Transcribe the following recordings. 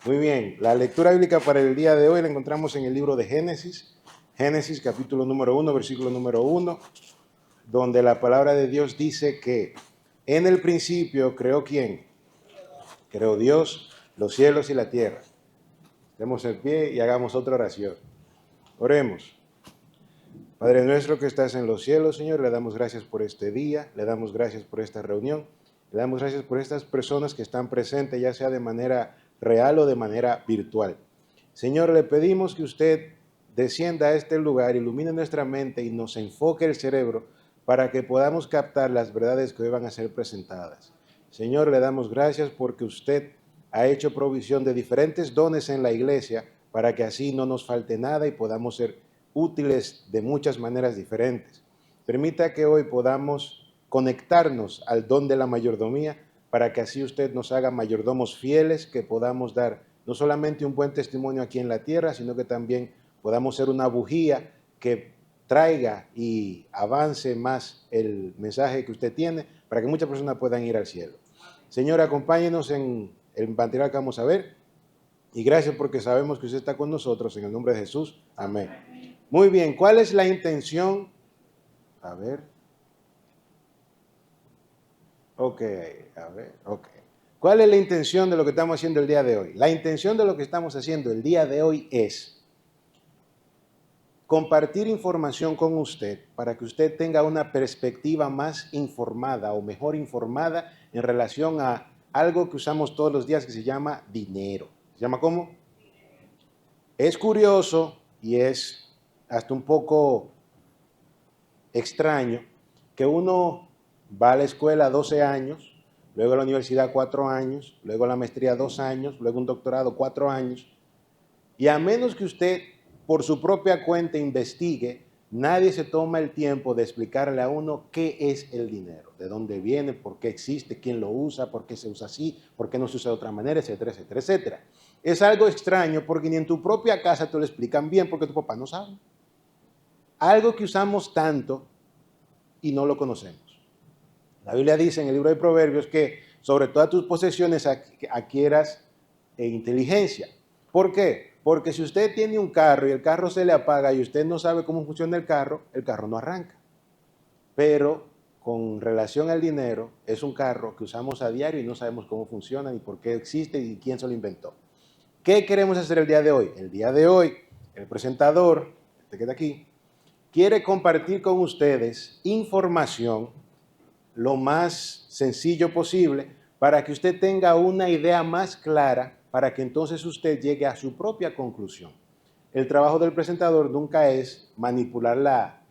Muy bien, la lectura bíblica para el día de hoy la encontramos en el libro de Génesis, Génesis capítulo número 1, versículo número 1, donde la palabra de Dios dice que en el principio creó ¿quién? Creó Dios los cielos y la tierra. Demos el pie y hagamos otra oración. Oremos. Padre nuestro que estás en los cielos, Señor, le damos gracias por este día, le damos gracias por esta reunión, le damos gracias por estas personas que están presentes, ya sea de manera real o de manera virtual. Señor, le pedimos que usted descienda a este lugar, ilumine nuestra mente y nos enfoque el cerebro para que podamos captar las verdades que hoy van a ser presentadas. Señor, le damos gracias porque usted ha hecho provisión de diferentes dones en la iglesia para que así no nos falte nada y podamos ser útiles de muchas maneras diferentes. Permita que hoy podamos conectarnos al don de la mayordomía para que así usted nos haga mayordomos fieles, que podamos dar no solamente un buen testimonio aquí en la tierra, sino que también podamos ser una bujía que traiga y avance más el mensaje que usted tiene para que muchas personas puedan ir al cielo. Señor, acompáñenos en el material que vamos a ver y gracias porque sabemos que usted está con nosotros en el nombre de Jesús. Amén. Muy bien, ¿cuál es la intención? A ver. Ok. ¿Cuál es la intención de lo que estamos haciendo el día de hoy? La intención de lo que estamos haciendo el día de hoy es compartir información con usted para que usted tenga una perspectiva más informada o mejor informada en relación a algo que usamos todos los días que se llama dinero. ¿Se llama cómo? Es curioso y es hasta un poco extraño que uno va a la escuela 12 años, luego a la universidad 4 años, luego a la maestría 2 años, luego un doctorado 4 años, y a menos que usted por su propia cuenta investigue, nadie se toma el tiempo de explicarle a uno qué es el dinero, de dónde viene, por qué existe, quién lo usa, por qué se usa así, por qué no se usa de otra manera, etcétera, etcétera, etcétera. Es algo extraño porque ni en tu propia casa te lo explican bien porque tu papá no sabe. Algo que usamos tanto y no lo conocemos. La Biblia dice en el libro de Proverbios que sobre todas tus posesiones adquieras inteligencia. ¿Por qué? Porque si usted tiene un carro y el carro se le apaga y usted no sabe cómo funciona el carro no arranca. Pero con relación al dinero, es un carro que usamos a diario y no sabemos cómo funciona, ni por qué existe y quién se lo inventó. ¿Qué queremos hacer el día de hoy? El día de hoy, el presentador, este que está aquí, quiere compartir con ustedes información lo más sencillo posible para que usted tenga una idea más clara, para que entonces usted llegue a su propia conclusión. El trabajo del presentador nunca es manipular la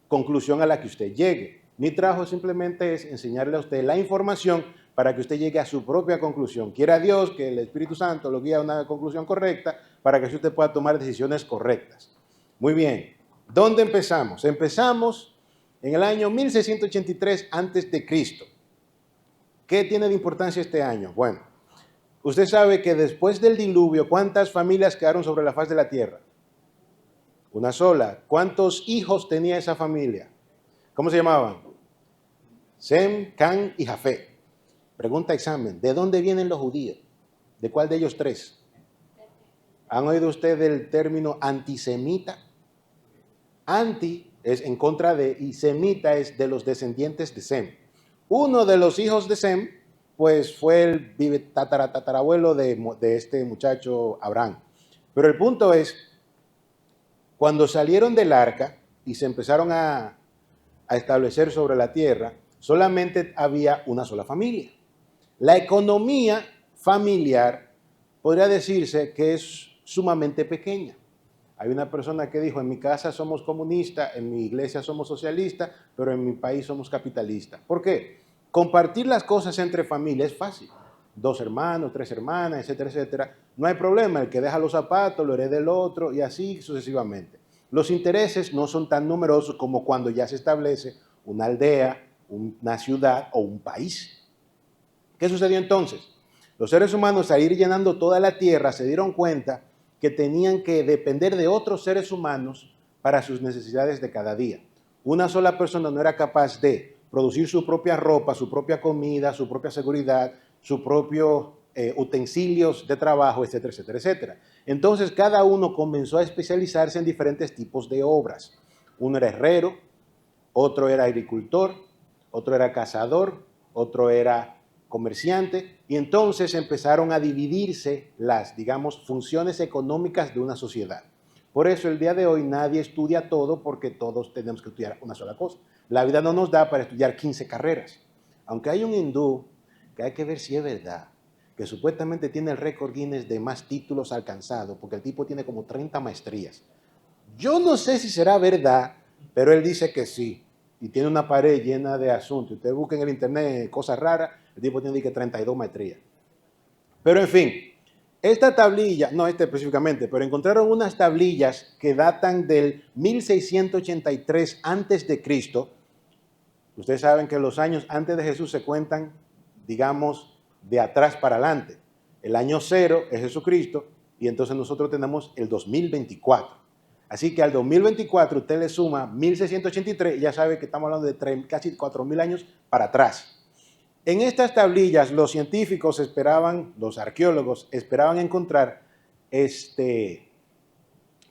conclusión a la que usted llegue. Mi trabajo simplemente es enseñarle a usted la información para que usted llegue a su propia conclusión. Quiera Dios que el Espíritu Santo lo guíe a una conclusión correcta para que usted pueda tomar decisiones correctas. Muy bien, ¿dónde empezamos? Empezamos en el año 1683 a.C. ¿Qué tiene de importancia este año? Bueno, usted sabe que después del diluvio, ¿cuántas familias quedaron sobre la faz de la tierra? Una sola. ¿Cuántos hijos tenía esa familia? ¿Cómo se llamaban? Sem, Can y Jafet. Pregunta examen, ¿de dónde vienen los judíos? ¿De cuál de ellos tres? ¿Han oído ustedes el término antisemita? Anti es en contra de y semita es de los descendientes de Sem. Uno de los hijos de Sem, pues fue el tatarabuelo de este muchacho Abraham. Pero el punto es, cuando salieron del arca y se empezaron a establecer sobre la tierra, solamente había una sola familia. La economía familiar podría decirse que es sumamente pequeña. Hay una persona que dijo, en mi casa somos comunistas, en mi iglesia somos socialistas, pero en mi país somos capitalistas. ¿Por qué? Compartir las cosas entre familias es fácil. 2 hermanos, 3 hermanas, etcétera, etcétera. No hay problema, el que deja los zapatos lo hereda el otro y así sucesivamente. Los intereses no son tan numerosos como cuando ya se establece una aldea, una ciudad o un país. ¿Qué sucedió entonces? Los seres humanos, al ir llenando toda la tierra, se dieron cuenta que tenían que depender de otros seres humanos para sus necesidades de cada día. Una sola persona no era capaz de producir su propia ropa, su propia comida, su propia seguridad, su propio utensilios de trabajo, etcétera, etcétera, etcétera. Entonces cada uno comenzó a especializarse en diferentes tipos de obras. Uno era herrero, otro era agricultor, otro era cazador, otro era comerciante, y entonces empezaron a dividirse las, digamos, funciones económicas de una sociedad. Por eso el día de hoy nadie estudia todo porque todos tenemos que estudiar una sola cosa. La vida no nos da para estudiar 15 carreras. Aunque hay un hindú que hay que ver si es verdad, que supuestamente tiene el récord Guinness de más títulos alcanzados, porque el tipo tiene como 30 maestrías. Yo no sé si será verdad, pero él dice que sí. Y tiene una pared llena de asuntos. Usted busca en el internet cosas raras, el tipo tiene que 32 maestrías. Pero en fin, esta tablilla, no esta específicamente, pero encontraron unas tablillas que datan del 1683 antes de Cristo. Ustedes saben que los años antes de Jesús se cuentan, digamos, de atrás para adelante. El año 0 es Jesucristo y entonces nosotros tenemos el 2024. Así que al 2024 usted le suma 1683 y ya sabe que estamos hablando de casi 4.000 años para atrás. En estas tablillas los científicos esperaban, los arqueólogos esperaban encontrar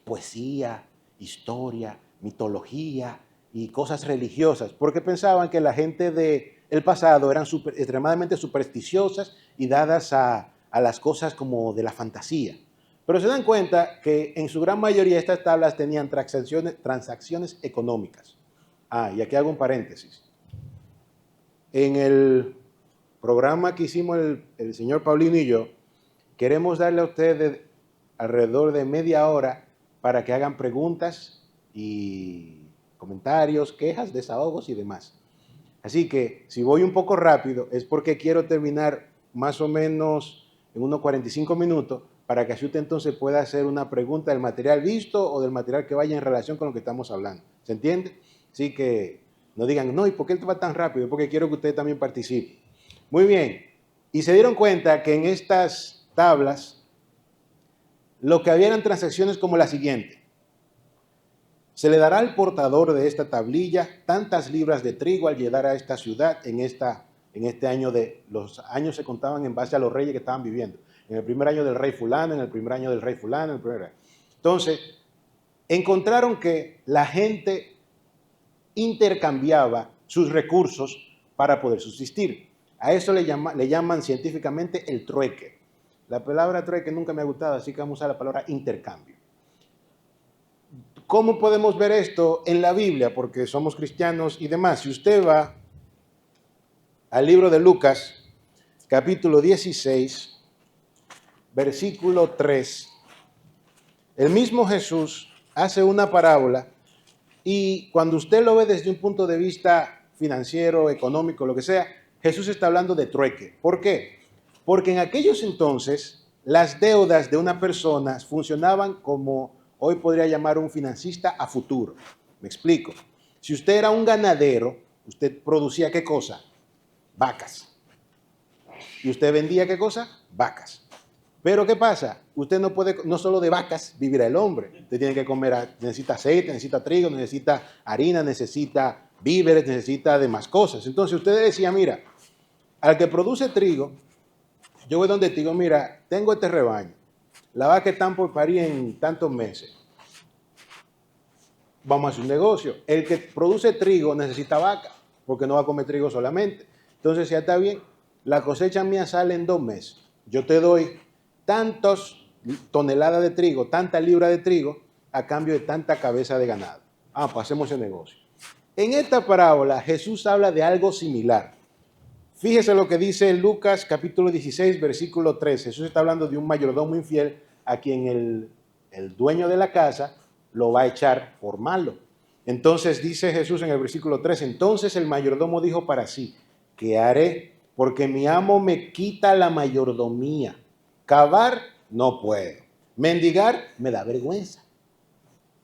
poesía, historia, mitología y cosas religiosas, porque pensaban que la gente del pasado eran extremadamente supersticiosas y dadas a las cosas como de la fantasía. Pero se dan cuenta que en su gran mayoría estas tablas tenían transacciones económicas. Y aquí hago un paréntesis. En el programa que hicimos el señor Paulino y yo, queremos darle a ustedes alrededor de media hora para que hagan preguntas y comentarios, quejas, desahogos y demás. Así que si voy un poco rápido es porque quiero terminar más o menos en unos 45 minutos para que así usted entonces pueda hacer una pregunta del material visto o del material que vaya en relación con lo que estamos hablando. ¿Se entiende? Así que no digan, no, ¿y por qué él va tan rápido? Porque quiero que usted también participe. Muy bien. Y se dieron cuenta que en estas tablas lo que había eran transacciones como la siguiente. Se le dará al portador de esta tablilla tantas libras de trigo al llegar a esta ciudad en este año los años se contaban en base a los reyes que estaban viviendo. En el primer año del rey fulano, en el primer año del rey fulano, en el primer año. Entonces, encontraron que la gente intercambiaba sus recursos para poder subsistir. A eso le llaman científicamente el trueque. La palabra trueque nunca me ha gustado, así que vamos a usar la palabra intercambio. ¿Cómo podemos ver esto en la Biblia? Porque somos cristianos y demás. Si usted va al libro de Lucas, capítulo 16, versículo 3, el mismo Jesús hace una parábola y cuando usted lo ve desde un punto de vista financiero, económico, lo que sea, Jesús está hablando de trueque. ¿Por qué? Porque en aquellos entonces las deudas de una persona funcionaban como hoy podría llamar un financista a futuro. Me explico. Si usted era un ganadero, usted producía ¿qué cosa? Vacas. ¿Y usted vendía qué cosa? Vacas. Pero ¿qué pasa? Usted no puede, no solo de vacas vivirá el hombre. Usted tiene que comer, necesita aceite, necesita trigo, necesita harina, necesita víveres, necesita demás cosas. Entonces usted decía, mira, al que produce trigo, yo voy donde te digo, mira, tengo este rebaño. La vaca está por parir en tantos meses. Vamos a hacer un negocio. El que produce trigo necesita vaca, porque no va a comer trigo solamente. Entonces ya está bien, la cosecha mía sale en 2 meses. Yo te doy tantas toneladas de trigo, tanta libra de trigo, a cambio de tanta cabeza de ganado. Pues hacemos el negocio. En esta parábola Jesús habla de algo similar. Fíjese lo que dice Lucas capítulo 16, versículo 13. Jesús está hablando de un mayordomo infiel a quien el dueño de la casa lo va a echar por malo. Entonces dice Jesús en el versículo 13, entonces el mayordomo dijo para sí, ¿qué haré? Porque mi amo me quita la mayordomía. Cavar no puedo. Mendigar me da vergüenza.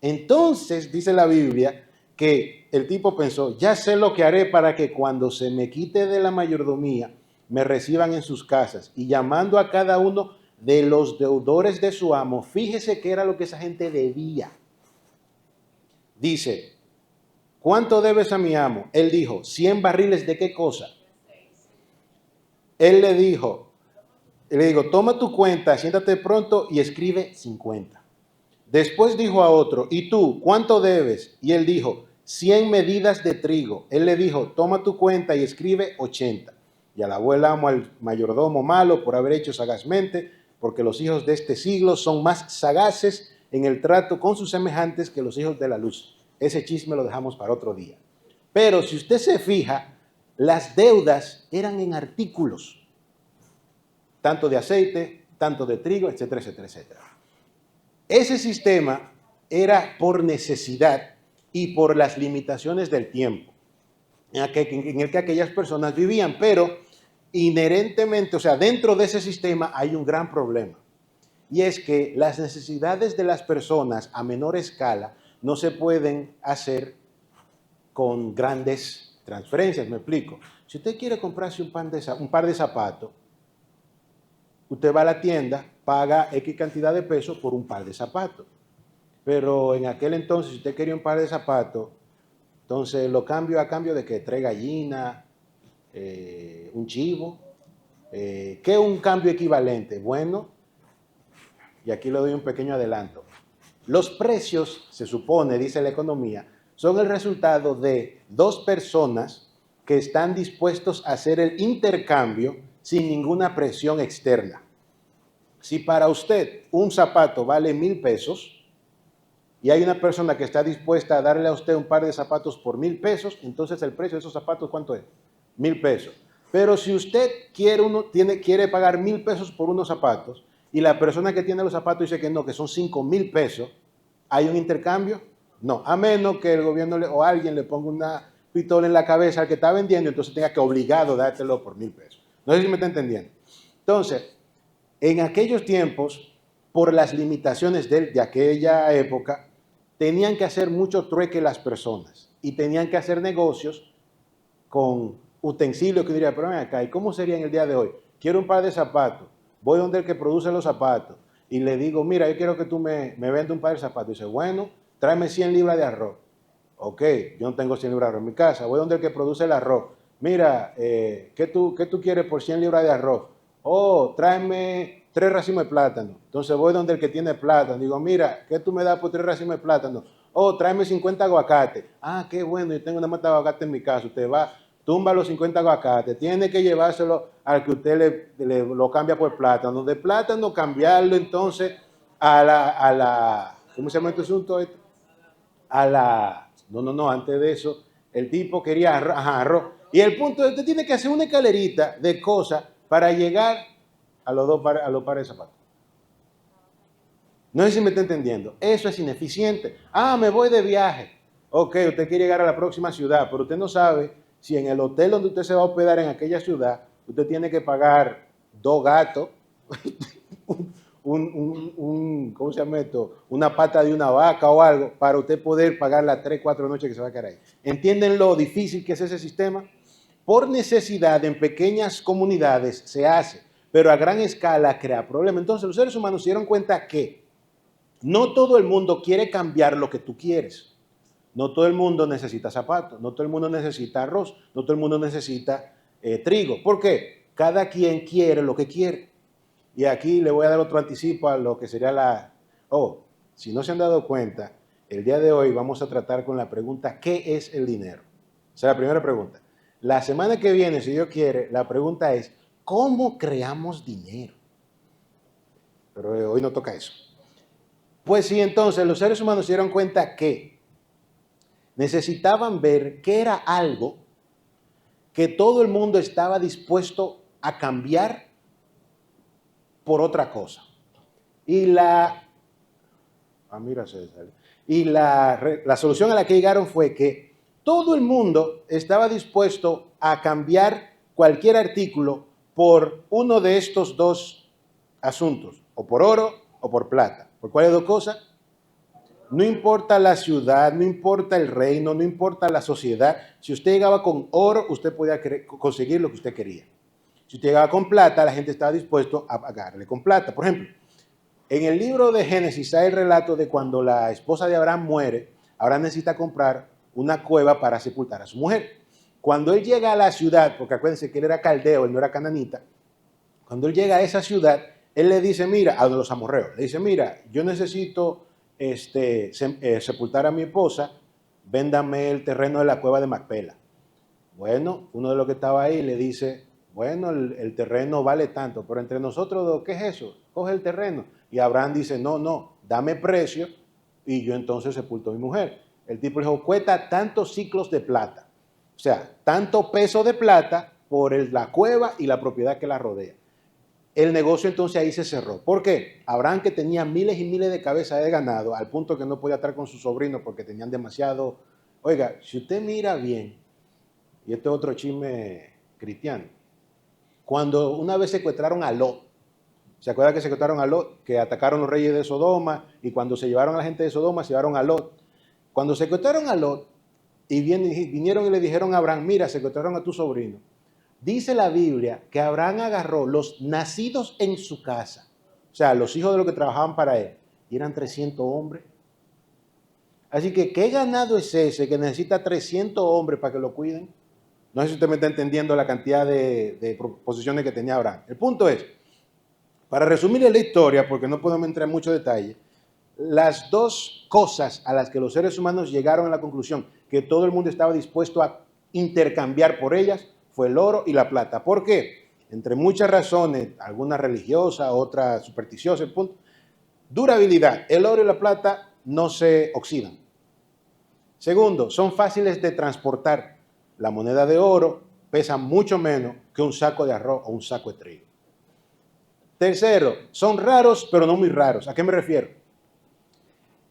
Entonces dice la Biblia que el tipo pensó, ya sé lo que haré para que cuando se me quite de la mayordomía, me reciban en sus casas. Y llamando a cada uno de los deudores de su amo, fíjese qué era lo que esa gente debía. Dice, ¿cuánto debes a mi amo? Él dijo, 100 barriles de qué cosa. Él le dijo, Y le digo, toma tu cuenta, siéntate pronto y escribe 50. Después dijo a otro, ¿y tú cuánto debes? Y él dijo, 100 medidas de trigo. Él le dijo, toma tu cuenta y escribe 80. Y alabó el amo al mayordomo malo por haber hecho sagazmente, porque los hijos de este siglo son más sagaces en el trato con sus semejantes que los hijos de la luz. Ese chisme lo dejamos para otro día. Pero si usted se fija, las deudas eran en artículos, tanto de aceite, tanto de trigo, etcétera, etcétera, etcétera. Ese sistema era por necesidad y por las limitaciones del tiempo en el que aquellas personas vivían, pero inherentemente, o sea, dentro de ese sistema hay un gran problema, y es que las necesidades de las personas a menor escala no se pueden hacer con grandes transferencias. Me explico. Si usted quiere comprarse un par de zapatos, usted va a la tienda, paga X cantidad de pesos por un par de zapatos. Pero en aquel entonces, si usted quería un par de zapatos, entonces lo cambio a cambio de que 3 gallinas, un chivo. ¿Qué es un cambio equivalente? Bueno, y aquí le doy un pequeño adelanto. Los precios, se supone, dice la economía, son el resultado de dos personas que están dispuestos a hacer el intercambio sin ninguna presión externa. Si para usted un zapato vale 1,000 pesos y hay una persona que está dispuesta a darle a usted un par de zapatos por 1,000 pesos, entonces el precio de esos zapatos, ¿cuánto es? 1,000 pesos. Pero si usted quiere pagar 1,000 pesos por unos zapatos y la persona que tiene los zapatos dice que no, que son 5,000 pesos, ¿hay un intercambio? No, a menos que el gobierno o alguien le ponga una pistola en la cabeza al que está vendiendo, entonces tenga que obligado a dártelo por 1,000 pesos. No sé si me está entendiendo. Entonces, en aquellos tiempos, por las limitaciones de aquella época, tenían que hacer mucho trueque las personas y tenían que hacer negocios con utensilios que diría, pero ven acá, ¿y cómo sería en el día de hoy? Quiero un par de zapatos, voy donde el que produce los zapatos y le digo, mira, yo quiero que tú me vendas un par de zapatos. Y dice, bueno, tráeme 100 libras de arroz. Ok, yo no tengo 100 libras de arroz en mi casa, voy donde el que produce el arroz. Mira, ¿qué tú quieres por 100 libras de arroz? Oh, tráeme 3 racimos de plátano. Entonces voy donde el que tiene plátano. Digo, mira, ¿qué tú me das por 3 racimos de plátano? Oh, tráeme 50 aguacates. Ah, qué bueno, yo tengo una mata de aguacate en mi casa. Usted va, tumba los 50 aguacates. Tiene que llevárselo al que usted lo cambia por plátano. De plátano cambiarlo entonces a la ¿cómo se llama este asunto? No, antes de eso, el tipo quería arroz. Y el punto es que usted tiene que hacer una escalerita de cosas para llegar a los pares de zapatos. No sé si me está entendiendo. Eso es ineficiente. Ah, me voy de viaje. Ok, usted quiere llegar a la próxima ciudad, pero usted no sabe si en el hotel donde usted se va a hospedar en aquella ciudad, usted tiene que pagar 2 gatos, ¿cómo se llama esto? Una pata de una vaca o algo, para usted poder pagar las 3, 4 noches que se va a quedar ahí. ¿Entienden lo difícil que es ese sistema? Por necesidad, en pequeñas comunidades se hace, pero a gran escala crea problemas. Entonces los seres humanos se dieron cuenta que no todo el mundo quiere cambiar lo que tú quieres. No todo el mundo necesita zapatos, no todo el mundo necesita arroz, no todo el mundo necesita trigo. ¿Por qué? Cada quien quiere lo que quiere. Y aquí le voy a dar otro anticipo a lo que sería si no se han dado cuenta, el día de hoy vamos a tratar con la pregunta, ¿qué es el dinero? Esa es la primera pregunta. La semana que viene, si Dios quiere, la pregunta es, ¿cómo creamos dinero? Pero hoy no toca eso. Pues sí, entonces los seres humanos se dieron cuenta que necesitaban ver qué era algo que todo el mundo estaba dispuesto a cambiar por otra cosa. Y la solución a la que llegaron fue que todo el mundo estaba dispuesto a cambiar cualquier artículo por uno de estos dos asuntos, o por oro o por plata. ¿Por cuáles dos cosas? No importa la ciudad, no importa el reino, no importa la sociedad. Si usted llegaba con oro, usted podía conseguir lo que usted quería. Si usted llegaba con plata, la gente estaba dispuesto a pagarle con plata. Por ejemplo, en el libro de Génesis hay el relato de cuando la esposa de Abraham muere, Abraham necesita comprar una cueva para sepultar a su mujer. Cuando él llega a la ciudad, porque acuérdense que él era caldeo, él no era cananita, Cuando él llega a esa ciudad, él le dice, mira, a los amorreos, le dice, mira, yo necesito sepultar a mi esposa, véndame el terreno de la cueva de Macpela. Bueno, uno de los que estaba ahí le dice, bueno, el terreno vale tanto, pero entre nosotros dos, ¿qué es eso? Coge el terreno. Y Abraham dice, no, no, dame precio y yo entonces sepulto a mi mujer. El tipo le dijo, cuesta tantos ciclos de plata. O sea, tanto peso de plata por la cueva y la propiedad que la rodea. El negocio entonces ahí se cerró. ¿Por qué? Abraham, que tenía miles y miles de cabezas de ganado, al punto que no podía estar con sus sobrinos porque tenían demasiado. Oiga, si usted mira bien, y este es otro chisme cristiano, cuando una vez secuestraron a Lot, ¿se acuerda que secuestraron a Lot? Que atacaron los reyes de Sodoma, y cuando se llevaron a la gente de Sodoma, se llevaron a Lot. Cuando secuestraron a Lot, y vinieron y le dijeron a Abraham, mira, secuestraron a tu sobrino. Dice la Biblia que Abraham agarró los nacidos en su casa, o sea, los hijos de los que trabajaban para él, y eran 300 hombres. Así que, ¿qué ganado es ese que necesita 300 hombres para que lo cuiden? No sé si usted me está entendiendo la cantidad de posiciones que tenía Abraham. El punto es, para resumir la historia, porque no podemos entrar en mucho detalle, las dos cosas a las que los seres humanos llegaron a la conclusión que todo el mundo estaba dispuesto a intercambiar por ellas fue el oro y la plata. ¿Por qué? Entre muchas razones, algunas religiosas, otras supersticiosas, punto. Durabilidad. El oro y la plata no se oxidan. Segundo, son fáciles de transportar. La moneda de oro pesa mucho menos que un saco de arroz o un saco de trigo. Tercero, son raros, pero no muy raros. ¿A qué me refiero?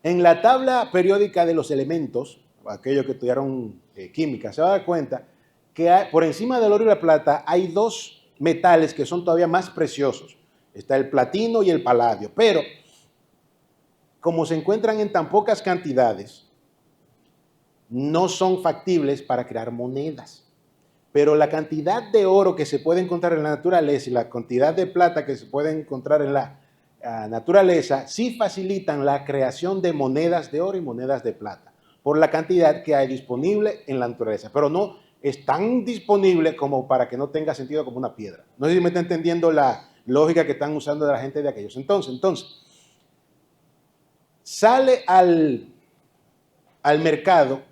En la tabla periódica de los elementos, aquellos que estudiaron química, se va a dar cuenta que por encima del oro y la plata hay dos metales que son todavía más preciosos. Está el platino y el paladio. Pero, como se encuentran en tan pocas cantidades, no son factibles para crear monedas. Pero la cantidad de oro que se puede encontrar en la naturaleza y la cantidad de plata que se puede encontrar en la naturaleza sí facilitan la creación de monedas de oro y monedas de plata, por la cantidad que hay disponible en la naturaleza. Pero no es tan disponible como para que no tenga sentido como una piedra. No sé si me está entendiendo la lógica que están usando de la gente de aquellos. Entonces sale al mercado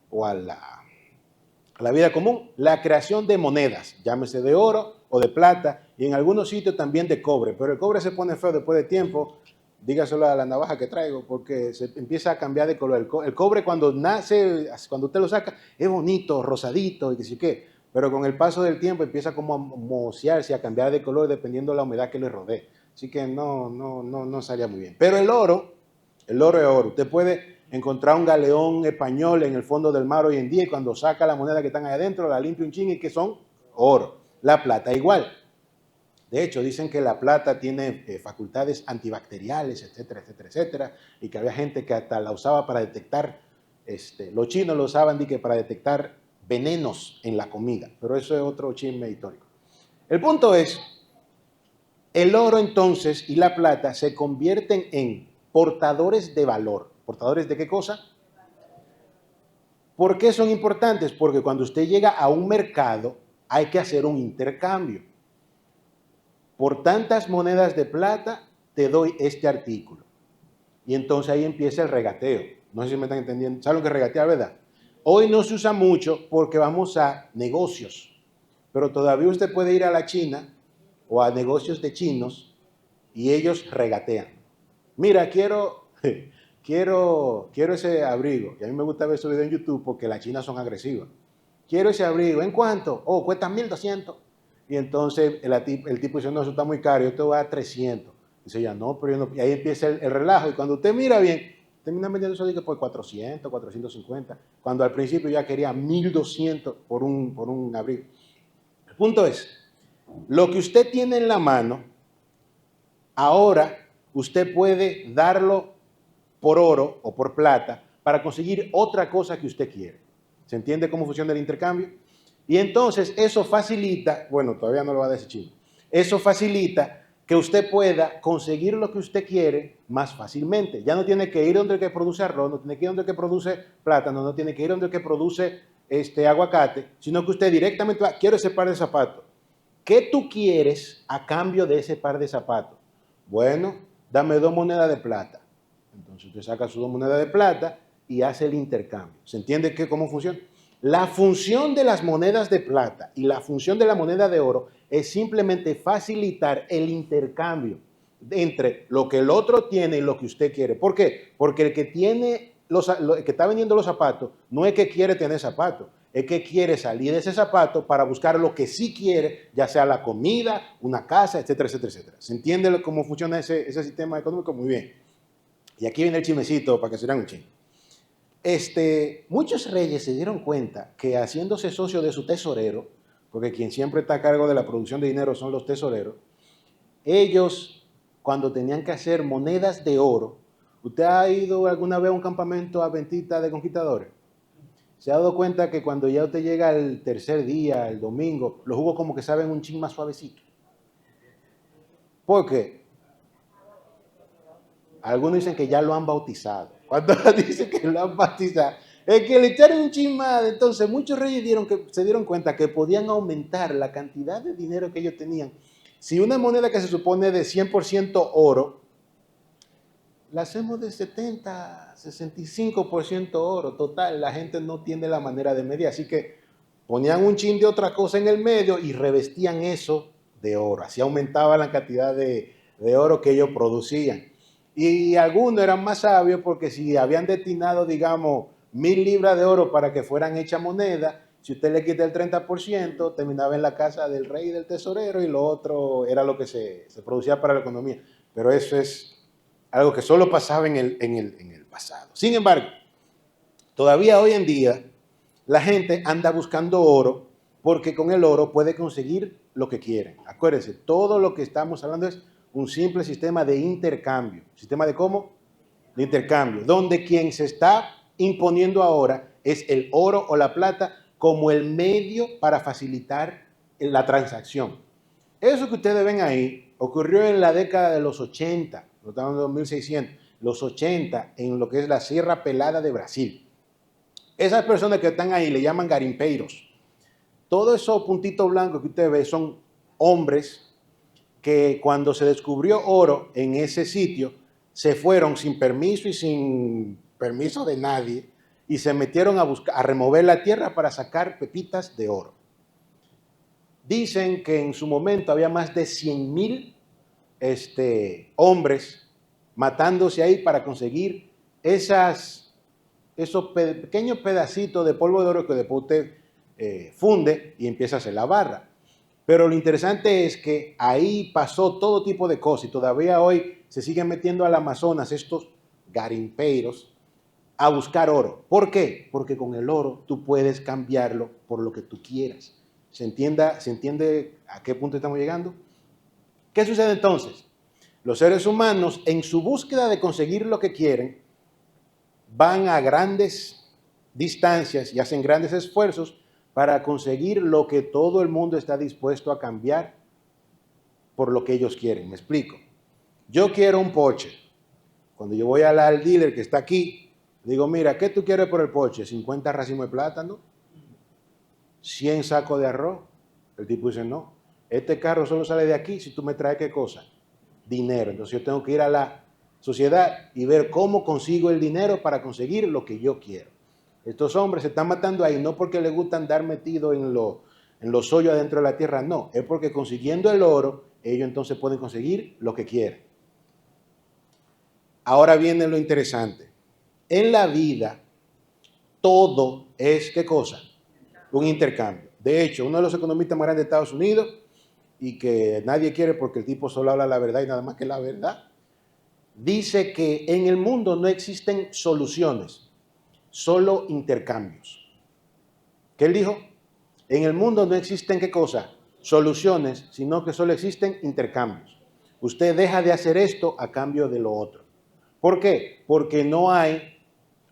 o a la vida común la creación de monedas, llámese de oro o de plata, y en algunos sitios también de cobre, pero el cobre se pone feo después de tiempo, dígaselo a la navaja que traigo, porque se empieza a cambiar de color. El cobre cuando nace, cuando usted lo saca, es bonito, rosadito y que sí qué, pero con el paso del tiempo empieza como a mocearse, a cambiar de color dependiendo de la humedad que le rodee. Así que no salía muy bien. Pero el oro es oro. Usted puede encontrar un galeón español en el fondo del mar hoy en día y cuando saca la moneda que están ahí adentro, la limpia un ching y que son oro. La plata igual. De hecho, dicen que la plata tiene facultades antibacteriales, etcétera, etcétera, etcétera, y que había gente que hasta la usaba para detectar, los chinos lo usaban para detectar venenos en la comida, pero eso es otro chisme histórico. El punto es, el oro entonces y la plata se convierten en portadores de valor. ¿Portadores de qué cosa? ¿Por qué son importantes? Porque cuando usted llega a un mercado hay que hacer un intercambio. Por tantas monedas de plata te doy este artículo. Y entonces ahí empieza el regateo. No sé si me están entendiendo. ¿Saben lo que es regatear, verdad? Hoy no se usa mucho porque vamos a negocios. Pero todavía usted puede ir a la China o a negocios de chinos y ellos regatean. Mira, quiero ese abrigo. Y a mí me gusta ver su video en YouTube porque las chinas son agresivas. Quiero ese abrigo. ¿En cuánto? Oh, cuesta 1,200. Y entonces el tipo dice, no, eso está muy caro, yo te voy a dar 300. Dice ella, no, pero yo no. Y ahí empieza el relajo. Y cuando usted mira bien, termina vendiendo eso por 400, 450. Cuando al principio ya quería 1,200 por un abrigo. El punto es, lo que usted tiene en la mano, ahora usted puede darlo por oro o por plata para conseguir otra cosa que usted quiere. ¿Se entiende cómo funciona el intercambio? Y entonces eso facilita, bueno, todavía no lo va a decir chino, eso facilita que usted pueda conseguir lo que usted quiere más fácilmente. Ya no tiene que ir donde el que produce arroz, no tiene que ir donde el que produce plátano, no tiene que ir donde el que produce aguacate, sino que usted directamente va, quiero ese par de zapatos. ¿qué tú quieres a cambio de ese par de zapatos? Bueno, dame 2 monedas de plata. Entonces usted saca sus 2 monedas de plata y hace el intercambio. ¿Se entiende cómo funciona? La función de las monedas de plata y la función de la moneda de oro es simplemente facilitar el intercambio entre lo que el otro tiene y lo que usted quiere. ¿Por qué? Porque el que tiene el que está vendiendo los zapatos no es que quiere tener zapatos, es que quiere salir de ese zapato para buscar lo que sí quiere, ya sea la comida, una casa, etcétera, etcétera, etcétera. ¿Se entiende cómo funciona ese sistema económico? Muy bien. Y aquí viene el chismecito para que se vean un chisme. Muchos reyes se dieron cuenta que haciéndose socio de su tesorero, porque quien siempre está a cargo de la producción de dinero son los tesoreros, ellos cuando tenían que hacer monedas de oro, ¿usted ha ido alguna vez a un campamento adventista de conquistadores? ¿Se ha dado cuenta que cuando ya usted llega al tercer día, el domingo, los jugos como que saben un chin más suavecito? ¿Por qué? Algunos dicen que ya lo han bautizado. Cuando dicen que lo han bautizado, es que le echaron un chin más. Entonces muchos reyes se dieron cuenta que podían aumentar la cantidad de dinero que ellos tenían. Si una moneda que se supone de 100% oro, la hacemos de 70, 65% oro total, la gente no tiene la manera de medir, así que ponían un chin de otra cosa en el medio y revestían eso de oro, así aumentaba la cantidad de oro que ellos producían. Y algunos eran más sabios porque si habían destinado, digamos, 1000 libras de oro para que fueran hechas moneda, si usted le quita el 30%, terminaba en la casa del rey y del tesorero y lo otro era lo que se producía para la economía. Pero eso es algo que solo pasaba en el pasado. Sin embargo, todavía hoy en día la gente anda buscando oro porque con el oro puede conseguir lo que quieren. Acuérdense, todo lo que estamos hablando es un simple sistema de intercambio. ¿Sistema de cómo? De intercambio, donde quien se está imponiendo ahora es el oro o la plata como el medio para facilitar la transacción. Eso que ustedes ven ahí ocurrió en la década de los 80, lo estamos en 2600, los 80 en lo que es la Sierra Pelada de Brasil. Esas personas que están ahí le llaman garimpeiros. Todos esos puntitos blancos que ustedes ven son hombres que cuando se descubrió oro en ese sitio, se fueron sin permiso y sin permiso de nadie y se metieron a remover la tierra para sacar pepitas de oro. Dicen que en su momento había más de 100,000 hombres matándose ahí para conseguir esos pequeños pedacitos de polvo de oro que después usted funde y empieza a hacer la barra. Pero lo interesante es que ahí pasó todo tipo de cosas y todavía hoy se siguen metiendo al Amazonas estos garimpeiros a buscar oro. ¿Por qué? Porque con el oro tú puedes cambiarlo por lo que tú quieras. ¿Se entiende a qué punto estamos llegando? ¿Qué sucede entonces? Los seres humanos, en su búsqueda de conseguir lo que quieren, van a grandes distancias y hacen grandes esfuerzos para conseguir lo que todo el mundo está dispuesto a cambiar por lo que ellos quieren. Me explico. Yo quiero un Porsche. Cuando yo voy al dealer que está aquí, digo, mira, ¿qué tú quieres por el Porsche? 50 racimos de plátano, 100 sacos de arroz. El tipo dice, no, este carro solo sale de aquí si tú me traes ¿qué cosa? Dinero. Entonces yo tengo que ir a la sociedad y ver cómo consigo el dinero para conseguir lo que yo quiero. Estos hombres se están matando ahí no porque les gusta andar metidos en los hoyos adentro de la tierra, no, es porque consiguiendo el oro, ellos entonces pueden conseguir lo que quieren. Ahora viene lo interesante. En la vida, todo es, ¿qué cosa? Un intercambio. De hecho, uno de los economistas más grandes de Estados Unidos, y que nadie quiere porque el tipo solo habla la verdad y nada más que la verdad, dice que en el mundo no existen soluciones, solo intercambios. ¿Qué él dijo? En el mundo no existen, ¿qué cosa? Soluciones, sino que solo existen intercambios. Usted deja de hacer esto a cambio de lo otro. ¿Por qué? Porque no hay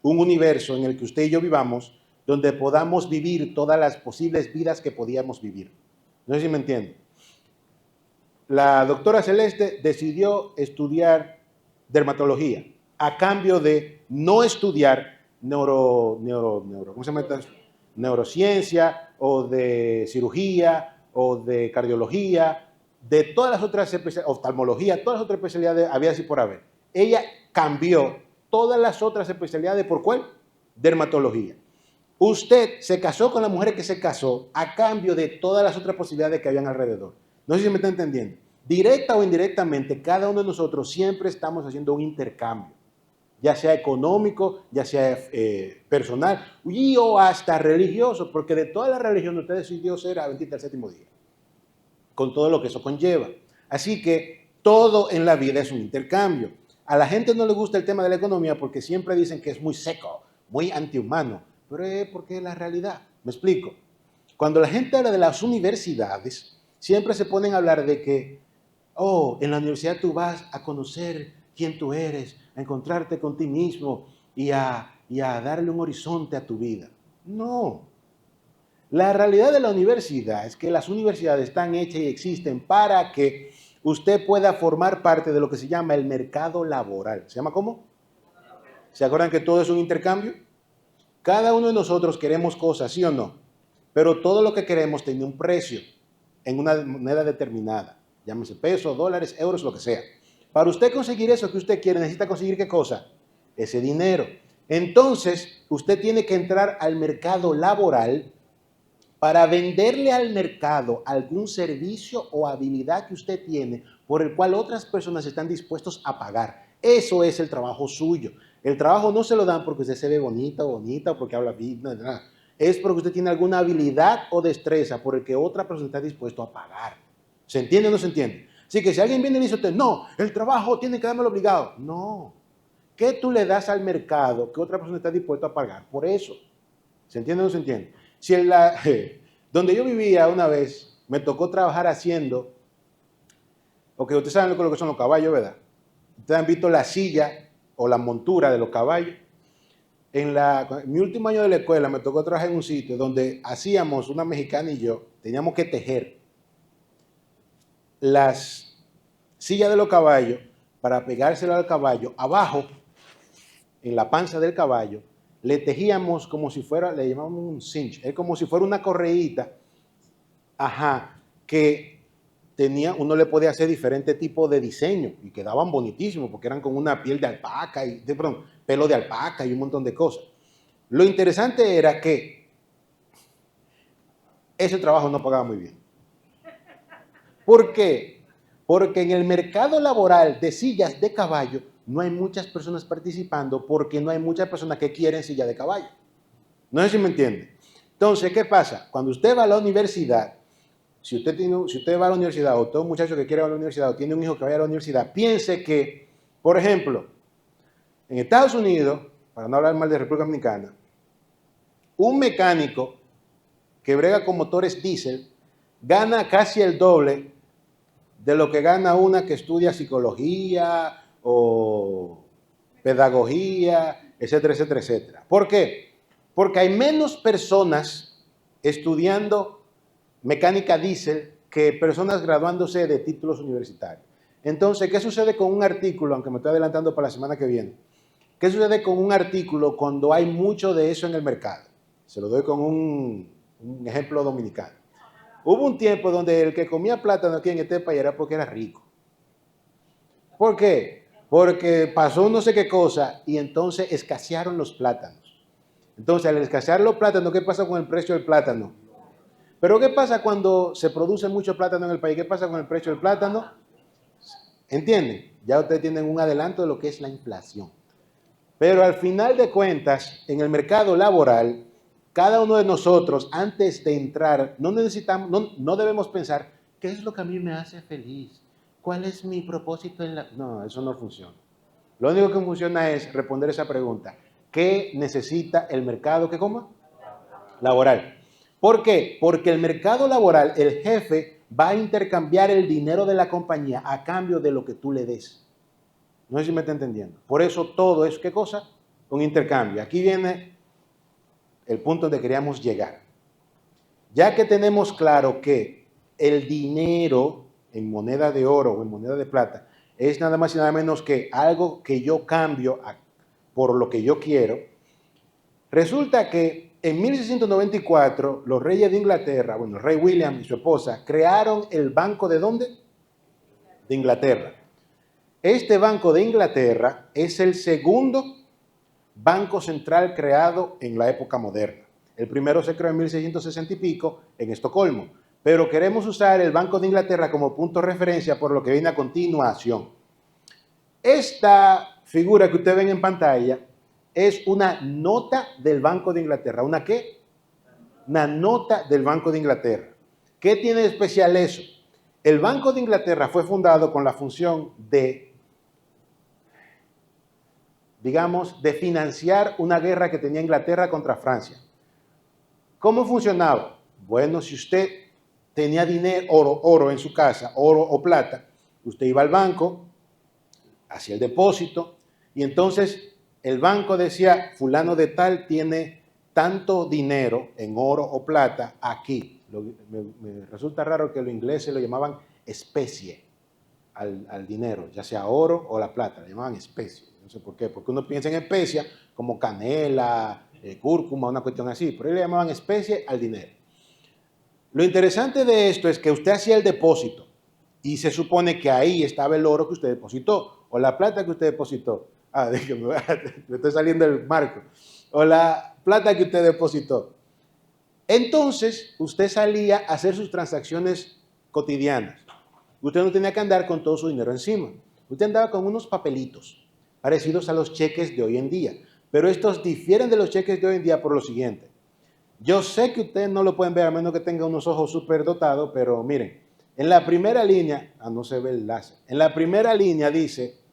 un universo en el que usted y yo vivamos donde podamos vivir todas las posibles vidas que podíamos vivir. No sé si me entiende. La doctora Celeste decidió estudiar dermatología a cambio de no estudiar ¿cómo se llama? Neurociencia o de cirugía o de cardiología, de todas las otras especialidades, oftalmología, todas las otras especialidades había así por haber. Ella cambió todas las otras especialidades por ¿cuál? Dermatología. Usted se casó con la mujer que se casó a cambio de todas las otras posibilidades que habían alrededor. No sé si me está entendiendo. Directa o indirectamente, cada uno de nosotros siempre estamos haciendo un intercambio, ya sea económico, ya sea personal y o hasta religioso, porque de toda la religión usted decidió ser adventista al séptimo día, con todo lo que eso conlleva. Así que todo en la vida es un intercambio. A la gente no le gusta el tema de la economía porque siempre dicen que es muy seco, muy antihumano, pero es porque es la realidad. ¿Me explico? Cuando la gente habla de las universidades, siempre se ponen a hablar de que, oh, en la universidad tú vas a conocer quién tú eres, a encontrarte con ti mismo y a darle un horizonte a tu vida. No. La realidad de la universidad es que las universidades están hechas y existen para que usted pueda formar parte de lo que se llama el mercado laboral. ¿Se llama cómo? ¿Se acuerdan que todo es un intercambio? Cada uno de nosotros queremos cosas, ¿sí o no? Pero todo lo que queremos tiene un precio en una moneda determinada. Llámese pesos, dólares, euros, lo que sea. Para usted conseguir eso que usted quiere, necesita conseguir ¿qué cosa? Ese dinero. Entonces, usted tiene que entrar al mercado laboral para venderle al mercado algún servicio o habilidad que usted tiene por el cual otras personas están dispuestos a pagar. Eso es el trabajo suyo. El trabajo no se lo dan porque usted se ve bonita o bonita o porque habla bien, nada. Es porque usted tiene alguna habilidad o destreza por el que otra persona está dispuesto a pagar. ¿Se entiende o no se entiende? Así que si alguien viene y dice a usted, no, el trabajo tiene que dármelo obligado. No. ¿Qué tú le das al mercado que otra persona está dispuesta a pagar por eso? ¿Se entiende o no se entiende? Si donde yo vivía una vez, me tocó trabajar haciendo, porque ustedes saben lo que son los caballos, ¿verdad? Ustedes han visto la silla o la montura de los caballos. En mi último año de la escuela me tocó trabajar en un sitio donde hacíamos, una mexicana y yo, teníamos que tejer las sillas de los caballos para pegárselo al caballo. Abajo, en la panza del caballo, le tejíamos como si fuera, le llamamos un cinch, es como si fuera una correíta, ajá, que uno le podía hacer diferentes tipos de diseño y quedaban bonitísimos porque eran con una piel de alpaca, pelo de alpaca y un montón de cosas. Lo interesante era que ese trabajo no pagaba muy bien. ¿Por qué? Porque en el mercado laboral de sillas de caballo no hay muchas personas participando porque no hay muchas personas que quieren silla de caballo. No sé si me entiende. Entonces, ¿qué pasa? Cuando usted va a la universidad, si usted va a la universidad o todo un muchacho que quiere ir a la universidad o tiene un hijo que vaya a la universidad, piense que, por ejemplo, en Estados Unidos, para no hablar mal de República Dominicana, un mecánico que brega con motores diésel gana casi el doble de lo que gana una que estudia psicología o pedagogía, etcétera, etcétera, etcétera. ¿Por qué? Porque hay menos personas estudiando mecánica diésel que personas graduándose de títulos universitarios. Entonces, ¿qué sucede con un artículo, aunque me estoy adelantando para la semana que viene? ¿Qué sucede con un artículo cuando hay mucho de eso en el mercado? Se lo doy con un ejemplo dominicano. Hubo un tiempo donde el que comía plátano aquí en este país era porque era rico. ¿Por qué? Porque pasó no sé qué cosa y entonces escasearon los plátanos. Entonces, al escasear los plátanos, ¿qué pasa con el precio del plátano? Pero ¿qué pasa cuando se produce mucho plátano en el país? ¿Qué pasa con el precio del plátano? ¿Entienden? Ya ustedes tienen un adelanto de lo que es la inflación. Pero al final de cuentas, en el mercado laboral, cada uno de nosotros, antes de entrar, no debemos pensar, ¿qué es lo que a mí me hace feliz? ¿Cuál es mi propósito en la...? No, eso no funciona. Lo único que funciona es responder esa pregunta. ¿Qué necesita el mercado? ¿Qué coma? Laboral. ¿Por qué? Porque el mercado laboral, el jefe va a intercambiar el dinero de la compañía a cambio de lo que tú le des. No sé si me está entendiendo. Por eso todo es, ¿qué cosa? Un intercambio. Aquí viene el punto donde queríamos llegar. Ya que tenemos claro que el dinero en moneda de oro o en moneda de plata es nada más y nada menos que algo que yo cambio por lo que yo quiero, resulta que En 1694, los reyes de Inglaterra, bueno, el rey William y su esposa, crearon el Banco ¿de dónde? De Inglaterra. Este Banco de Inglaterra es el segundo banco central creado en la época moderna. El primero se creó en 1660 y pico en Estocolmo, pero queremos usar el Banco de Inglaterra como punto de referencia por lo que viene a continuación. Esta figura que ustedes ven en pantalla es una nota del Banco de Inglaterra. ¿Una qué? Una nota del Banco de Inglaterra. ¿Qué tiene de especial eso? El Banco de Inglaterra fue fundado con la función de, digamos, de financiar una guerra que tenía Inglaterra contra Francia. ¿Cómo funcionaba? Bueno, si usted tenía dinero, oro en su casa, oro o plata, usted iba al banco, hacía el depósito y entonces el banco decía, fulano de tal tiene tanto dinero en oro o plata aquí. Me resulta raro que los ingleses lo llamaban especie al dinero, ya sea oro o la plata, le llamaban especie. No sé por qué, porque uno piensa en especia como canela, cúrcuma, una cuestión así, pero ellos le llamaban especie al dinero. Lo interesante de esto es que usted hacía el depósito y se supone que ahí estaba el oro que usted depositó o la plata que usted depositó. Me estoy saliendo del marco. O la plata que usted depositó. Entonces, usted salía a hacer sus transacciones cotidianas. Usted no tenía que andar con todo su dinero encima. Usted andaba con unos papelitos parecidos a los cheques de hoy en día. Pero estos difieren de los cheques de hoy en día por lo siguiente. Yo sé que ustedes no lo pueden ver a menos que tengan unos ojos súper dotados, pero miren, en la primera línea, no se ve el láser, en la primera línea dice,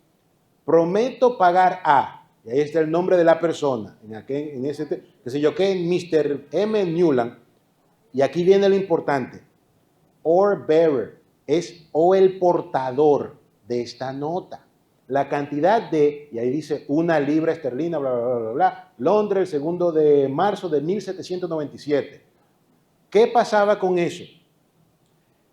prometo pagar a, y ahí está el nombre de la persona, en ese, qué sé yo qué, Mr. M. Newland, y aquí viene lo importante, or bearer, es o el portador de esta nota. La cantidad de, y ahí dice 1 libra esterlina, bla, bla, bla, bla, bla, Londres, el 2 de marzo de 1797. ¿Qué pasaba con eso?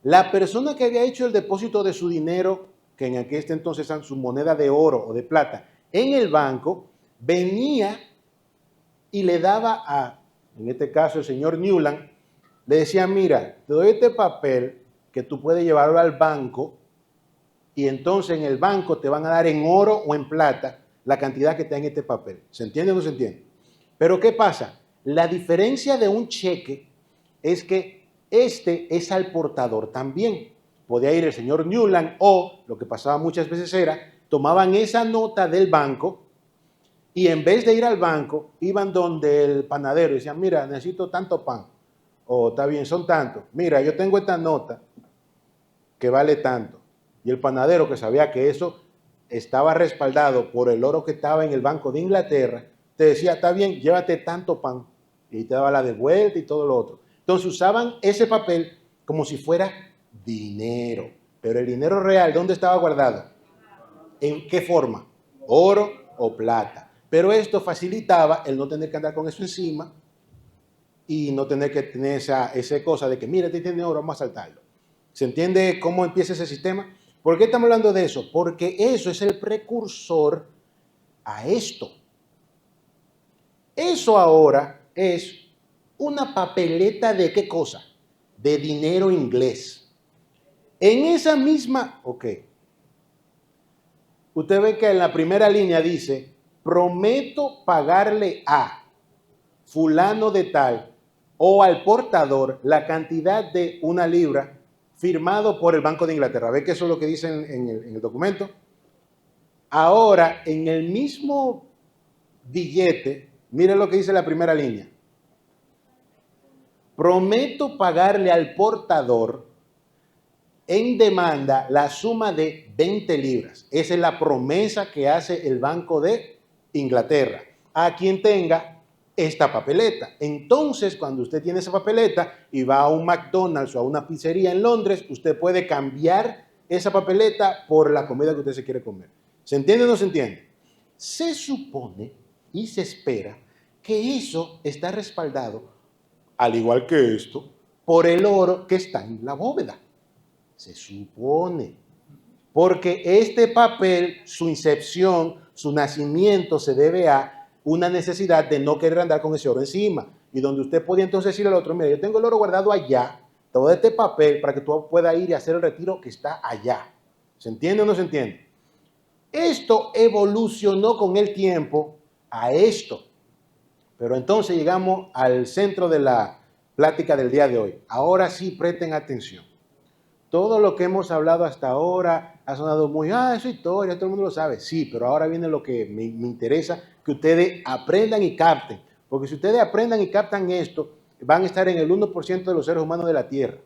La persona que había hecho el depósito de su dinero, que en aquel entonces eran su moneda de oro o de plata, en el banco, venía y le daba a, en este caso el señor Newland, le decía, mira, te doy este papel que tú puedes llevarlo al banco y entonces en el banco te van a dar en oro o en plata la cantidad que está en este papel. ¿Se entiende o no se entiende? Pero ¿qué pasa? La diferencia de un cheque es que este es al portador también. Podía ir el señor Newland o, lo que pasaba muchas veces era, tomaban esa nota del banco y en vez de ir al banco, iban donde el panadero y decían, mira, necesito tanto pan. O está bien, son tantos. Mira, yo tengo esta nota que vale tanto. Y el panadero, que sabía que eso estaba respaldado por el oro que estaba en el Banco de Inglaterra, te decía, está bien, llévate tanto pan. Y te daba la de vuelta y todo lo otro. Entonces usaban ese papel como si fuera dinero. Pero el dinero real, ¿dónde estaba guardado? ¿En qué forma? Oro o plata. Pero esto facilitaba el no tener que andar con eso encima y no tener que tener esa cosa de que, mira, te tiene oro, vamos a saltarlo. ¿Se entiende cómo empieza ese sistema? ¿Por qué estamos hablando de eso? Porque eso es el precursor a esto. Eso ahora es una papeleta de ¿qué cosa? De dinero inglés. En esa misma, usted ve que en la primera línea dice, prometo pagarle a fulano de tal o al portador la cantidad de 1 libra firmado por el Banco de Inglaterra. ¿Ve que eso es lo que dice en el documento? Ahora, en el mismo billete, miren lo que dice la primera línea. Prometo pagarle al portador en demanda la suma de 20 libras. Esa es la promesa que hace el Banco de Inglaterra a quien tenga esta papeleta. Entonces, cuando usted tiene esa papeleta y va a un McDonald's o a una pizzería en Londres, usted puede cambiar esa papeleta por la comida que usted se quiere comer. ¿Se entiende o no se entiende? Se supone y se espera que eso está respaldado, al igual que esto, por el oro que está en la bóveda. Se supone. Porque este papel, su incepción, su nacimiento se debe a una necesidad de no querer andar con ese oro encima. y donde usted podía entonces decirle al otro, mira, yo tengo el oro guardado allá, todo este papel para que tú puedas ir y hacer el retiro que está allá. ¿Se entiende o no se entiende? Esto evolucionó con el tiempo a esto. Pero entonces llegamos al centro de la plática del día de hoy. Ahora sí presten atención. Todo lo que hemos hablado hasta ahora ha sonado muy, es historia, todo el mundo lo sabe. Sí, pero ahora viene lo que me interesa, que ustedes aprendan y capten. Porque si ustedes aprendan y captan esto, van a estar en el 1% de los seres humanos de la Tierra.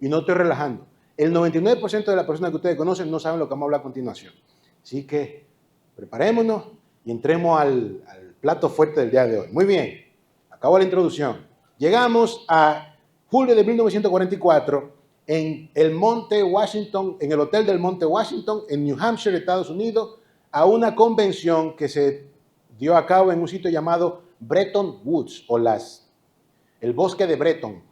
Y no estoy relajando. El 99% de las personas que ustedes conocen no saben lo que vamos a hablar a continuación. Así que preparémonos y entremos al plato fuerte del día de hoy. Muy bien, acabo la introducción. Llegamos a julio de 1944 en el Monte Washington, en el Hotel del Monte Washington, en New Hampshire, Estados Unidos, a una convención que se dio a cabo en un sitio llamado Bretton Woods, o el bosque de Bretton.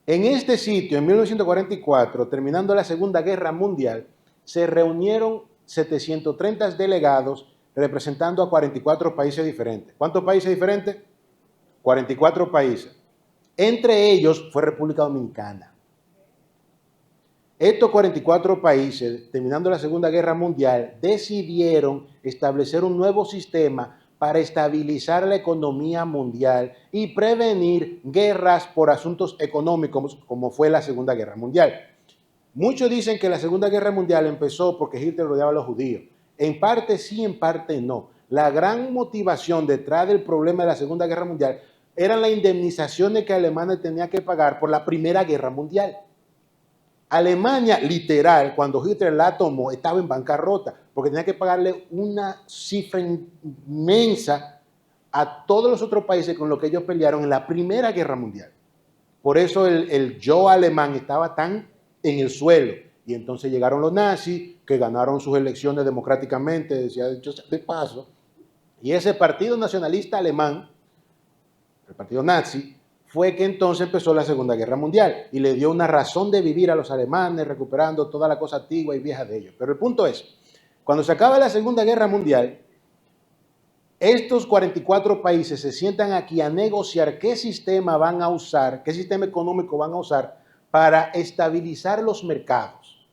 En este sitio, en 1944, terminando la Segunda Guerra Mundial, se reunieron 730 delegados representando a 44 países diferentes. ¿Cuántos países diferentes? 44 países. Entre ellos fue República Dominicana. Estos 44 países, terminando la Segunda Guerra Mundial, decidieron establecer un nuevo sistema para estabilizar la economía mundial y prevenir guerras por asuntos económicos, como fue la Segunda Guerra Mundial. Muchos dicen que la Segunda Guerra Mundial empezó porque Hitler odiaba a los judíos. En parte sí, en parte no. La gran motivación detrás del problema de la Segunda Guerra Mundial eran las indemnizaciones que Alemania tenía que pagar por la Primera Guerra Mundial. Alemania, literal, cuando Hitler la tomó, estaba en bancarrota, porque tenía que pagarle una cifra inmensa a todos los otros países con los que ellos pelearon en la Primera Guerra Mundial. Por eso el yo alemán estaba tan en el suelo. Y entonces llegaron los nazis, que ganaron sus elecciones democráticamente, decía de paso, y ese partido nacionalista alemán, el partido nazi, fue que entonces empezó la Segunda Guerra Mundial y le dio una razón de vivir a los alemanes, recuperando toda la cosa antigua y vieja de ellos. Pero el punto es, cuando se acaba la Segunda Guerra Mundial, estos 44 países se sientan aquí a negociar qué sistema van a usar, qué sistema económico van a usar para estabilizar los mercados.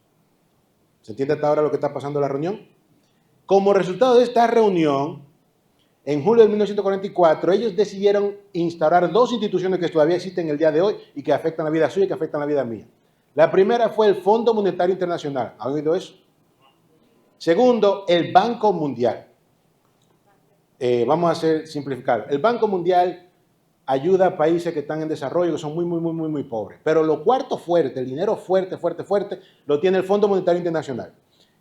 ¿Se entiende hasta ahora lo que está pasando en la reunión? Como resultado de esta reunión, en julio de 1944, ellos decidieron instaurar dos instituciones que todavía existen el día de hoy y que afectan la vida suya y que afectan la vida mía. La primera fue el Fondo Monetario Internacional. ¿Han oído eso? Segundo, el Banco Mundial. Vamos a simplificar. El Banco Mundial ayuda a países que están en desarrollo, que son muy pobres. Pero lo cuarto fuerte, el dinero fuerte, lo tiene el Fondo Monetario Internacional.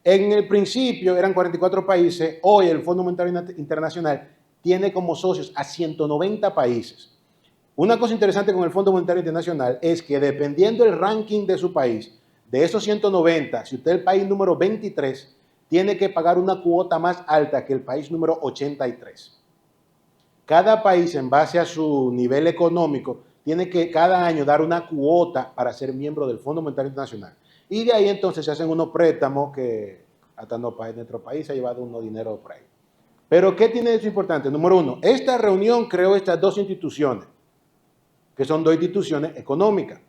En el principio eran 44 países, hoy el Fondo Monetario Internacional tiene como socios a 190 países. Una cosa interesante con el Fondo Monetario Internacional es que dependiendo del ranking de su país, de esos 190, si usted es el país número 23, tiene que pagar una cuota más alta que el país número 83. Cada país, en base a su nivel económico, tiene que cada año dar una cuota para ser miembro del Fondo Monetario Internacional. Y de ahí entonces se hacen unos préstamos que hasta nuestro país ha llevado unos dinero por ahí. Pero ¿qué tiene eso importante? Número uno, esta reunión creó estas dos instituciones, que son dos instituciones económicas.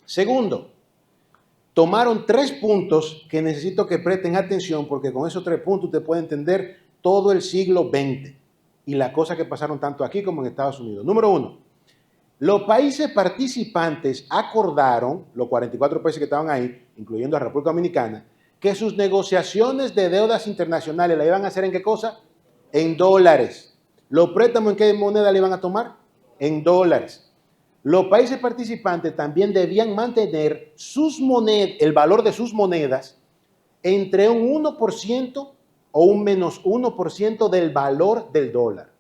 Segundo, tomaron 3 puntos que necesito que presten atención, porque con esos 3 puntos usted puede entender todo el siglo XX y las cosas que pasaron tanto aquí como en Estados Unidos. Número uno, los países participantes acordaron, los 44 países que estaban ahí, incluyendo a República Dominicana, que sus negociaciones de deudas internacionales la iban a hacer ¿en qué cosa? En dólares. ¿Los préstamos en qué moneda le iban a tomar? En dólares. Los países participantes también debían mantener el valor de sus monedas entre un 1% o un menos 1% del valor del dólar.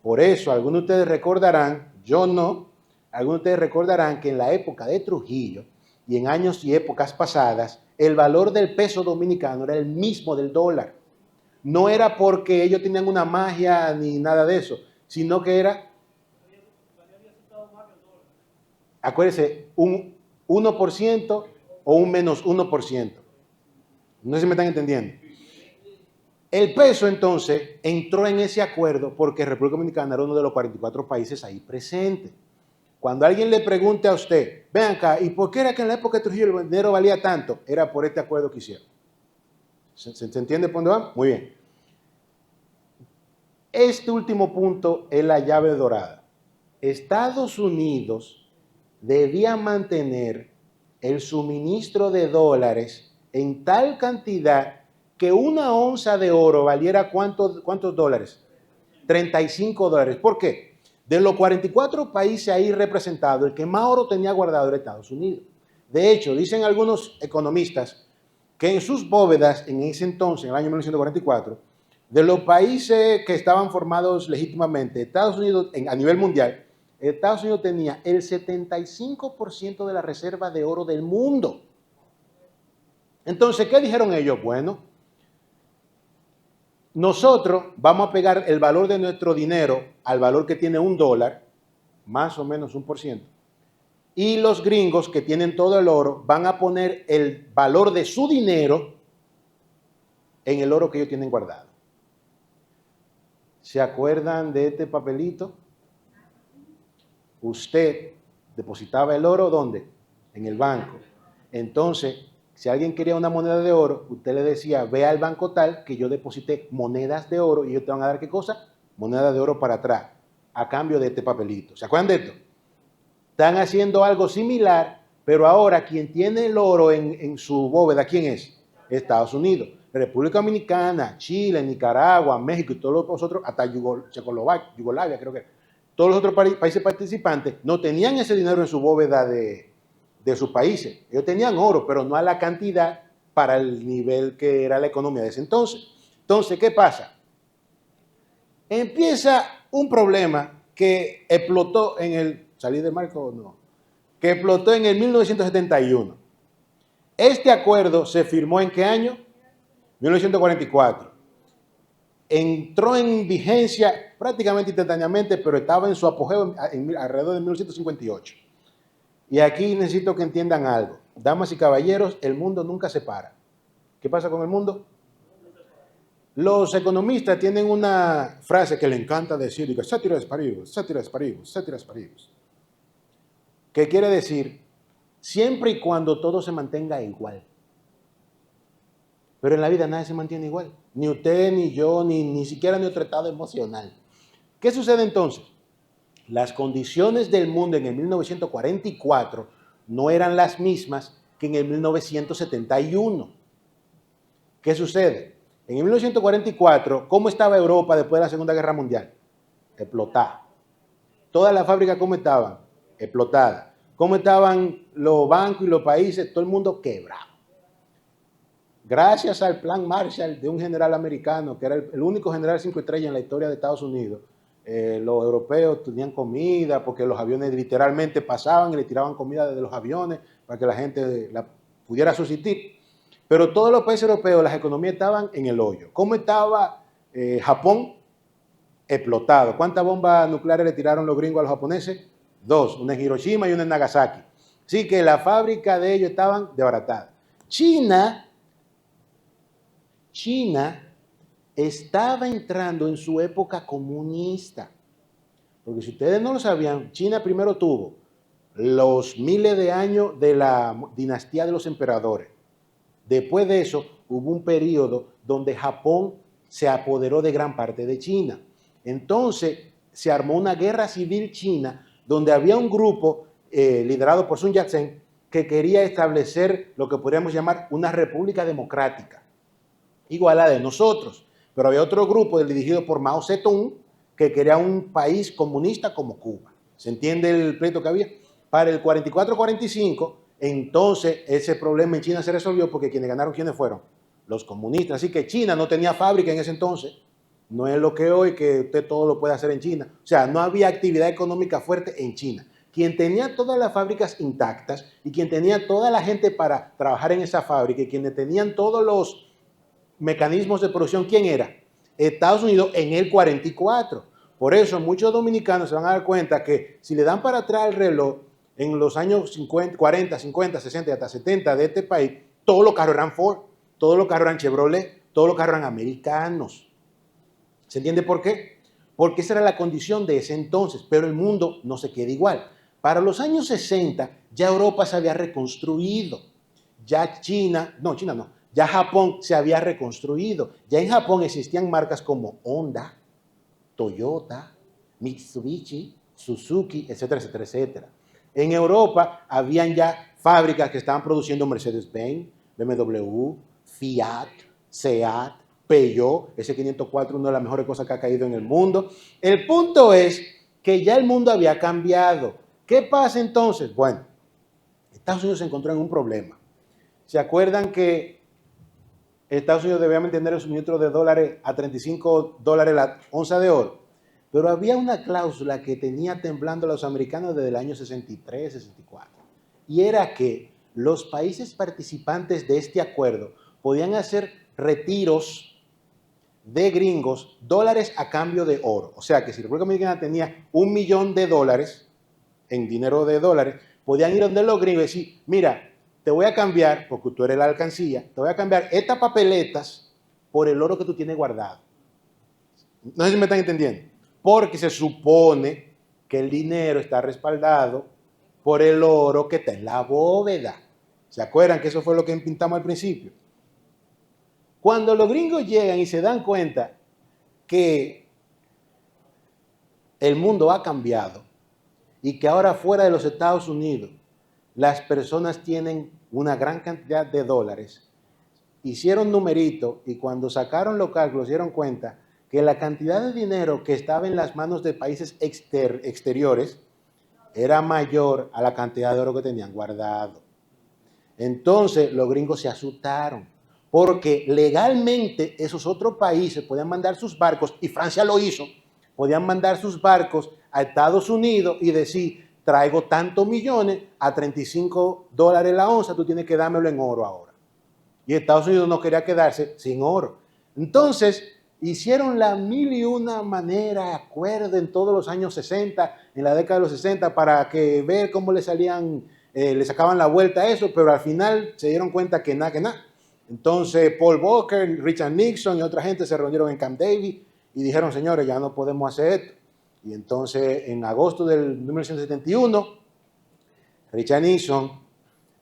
Por eso, algunos de ustedes recordarán, yo no, algunos de ustedes recordarán que en la época de Trujillo y en años y épocas pasadas, el valor del peso dominicano era el mismo del dólar. No era porque ellos tenían una magia ni nada de eso, sino que era, acuérdense, un 1% o un menos 1%. No sé si me están entendiendo. El peso entonces entró en ese acuerdo porque República Dominicana era uno de los 44 países ahí presentes. Cuando alguien le pregunte a usted, ven acá, ¿y por qué era que en la época de Trujillo el dinero valía tanto? Era por este acuerdo que hicieron. ¿Se entiende por dónde va? Muy bien. Este último punto es la llave dorada. Estados Unidos debía mantener el suministro de dólares en tal cantidad que una onza de oro valiera ¿cuántos dólares? 35 dólares. ¿Por qué? De los 44 países ahí representados, el que más oro tenía guardado era Estados Unidos. De hecho, dicen algunos economistas que en sus bóvedas, en ese entonces, en el año 1944, de los países que estaban formados legítimamente, Estados Unidos, a nivel mundial, Estados Unidos tenía el 75% de la reserva de oro del mundo. Entonces, ¿qué dijeron ellos? Bueno, nosotros vamos a pegar el valor de nuestro dinero al valor que tiene $1, más o menos 1%. Y los gringos que tienen todo el oro van a poner el valor de su dinero en el oro que ellos tienen guardado. ¿Se acuerdan de este papelito? Usted depositaba el oro, ¿dónde? En el banco. Entonces, si alguien quería una moneda de oro, usted le decía, ve al banco tal que yo deposité monedas de oro y ellos te van a dar ¿qué cosa? Moneda de oro para atrás, a cambio de este papelito. ¿Se acuerdan de esto? Están haciendo algo similar, pero ahora quien tiene el oro en su bóveda, ¿quién es? Estados Unidos. República Dominicana, Chile, Nicaragua, México y todos los otros, hasta Yugoslavia, creo que todos los otros países participantes no tenían ese dinero en su bóveda de sus países. Ellos tenían oro, pero no a la cantidad para el nivel que era la economía de ese entonces. Entonces, ¿qué pasa? Empieza un problema que explotó en el... ¿Salí de marco o no? Que explotó en el 1971. Este acuerdo se firmó ¿en qué año? 1944. Entró en vigencia prácticamente instantáneamente, pero estaba en su apogeo alrededor de 1958. Y aquí necesito que entiendan algo. Damas y caballeros, el mundo nunca se para. ¿Qué pasa con el mundo? Los economistas tienen una frase que le encanta decir, que ceteris paribus, ceteris paribus, ceteris paribus. ¿Qué quiere decir? Siempre y cuando todo se mantenga igual. Pero en la vida nadie se mantiene igual. Ni usted, ni yo, ni siquiera nuestro estado emocional. ¿Qué sucede entonces? Las condiciones del mundo en el 1944 no eran las mismas que en el 1971. ¿Qué sucede? En el 1944, ¿cómo estaba Europa después de la Segunda Guerra Mundial? Explotada. Todas las fábricas, ¿cómo estaban? Explotadas. ¿Cómo estaban los bancos y los países? Todo el mundo quebrado. Gracias al plan Marshall de un general americano, que era el único general 5 estrellas en la historia de Estados Unidos, los europeos tenían comida porque los aviones literalmente pasaban y le tiraban comida desde los aviones para que la gente la pudiera subsistir. Pero todos los países europeos, las economías estaban en el hoyo. ¿Cómo estaba Japón? Explotado. ¿Cuántas bombas nucleares le tiraron los gringos a los japoneses? 2, una en Hiroshima y una en Nagasaki. Así que la fábrica de ellos estaban desbaratadas. China estaba entrando en su época comunista. Porque si ustedes no lo sabían, China primero tuvo los miles de años de la dinastía de los emperadores. Después de eso, hubo un periodo donde Japón se apoderó de gran parte de China. Entonces, se armó una guerra civil china donde había un grupo liderado por Sun Yat-sen que quería establecer lo que podríamos llamar una república democrática, igual a la de nosotros. Pero había otro grupo dirigido por Mao Zedong que quería un país comunista como Cuba. ¿Se entiende el pleito que había? Para el 44-45, entonces ese problema en China se resolvió porque quienes ganaron, ¿quiénes fueron? Los comunistas. Así que China no tenía fábrica en ese entonces. No es lo que hoy, que usted todo lo puede hacer en China. O sea, no había actividad económica fuerte en China. Quien tenía todas las fábricas intactas y quien tenía toda la gente para trabajar en esa fábrica y quienes tenían todos los mecanismos de producción, ¿quién era? Estados Unidos en el 44. Por eso muchos dominicanos se van a dar cuenta que si le dan para atrás el reloj, en los años 50, 40, 50, 60 y hasta 70 de este país, todos los carros eran Ford, todos los carros eran Chevrolet, todos los carros eran americanos. ¿Se entiende por qué? Porque esa era la condición de ese entonces, pero el mundo no se queda igual. Para los años 60 ya Europa se había reconstruido, ya ya Japón se había reconstruido. Ya en Japón existían marcas como Honda, Toyota, Mitsubishi, Suzuki, etcétera, etcétera, etcétera. En Europa habían ya fábricas que estaban produciendo Mercedes-Benz, BMW, Fiat, Seat, Peugeot, ese 504, una de las mejores cosas que ha caído en el mundo. El punto es que ya el mundo había cambiado. ¿Qué pasa entonces? Bueno, Estados Unidos se encontró en un problema. ¿Se acuerdan que Estados Unidos debía mantener el suministro de dólares a $35 la onza de oro? Pero había una cláusula que tenía temblando a los americanos desde el año 63, 64. Y era que los países participantes de este acuerdo podían hacer retiros de gringos, dólares a cambio de oro. O sea que si República Dominicana tenía $1.000.000 en dinero de dólares, podían ir donde los gringos y decir, mira, te voy a cambiar, porque tú eres la alcancía, te voy a cambiar estas papeletas por el oro que tú tienes guardado. No sé si me están entendiendo. Porque se supone que el dinero está respaldado por el oro que está en la bóveda. ¿Se acuerdan que eso fue lo que pintamos al principio? Cuando los gringos llegan y se dan cuenta que el mundo ha cambiado y que ahora fuera de los Estados Unidos las personas tienen una gran cantidad de dólares, hicieron numerito y cuando sacaron los cálculos se dieron cuenta que la cantidad de dinero que estaba en las manos de países exteriores era mayor a la cantidad de oro que tenían guardado. Entonces los gringos se asustaron, porque legalmente esos otros países podían mandar sus barcos, y Francia lo hizo, podían mandar sus barcos a Estados Unidos y decir, traigo tantos millones a $35 la onza, tú tienes que dármelo en oro ahora. Y Estados Unidos no quería quedarse sin oro. Entonces, hicieron la mil y una manera, acuerdo, en todos los años 60, en la década de los 60, para que ver cómo le salían, le sacaban la vuelta a eso, pero al final se dieron cuenta que nada, que nada. Entonces, Paul Volcker, Richard Nixon y otra gente se reunieron en Camp David y dijeron, señores, ya no podemos hacer esto. Y entonces, en agosto del 1971, Richard Nixon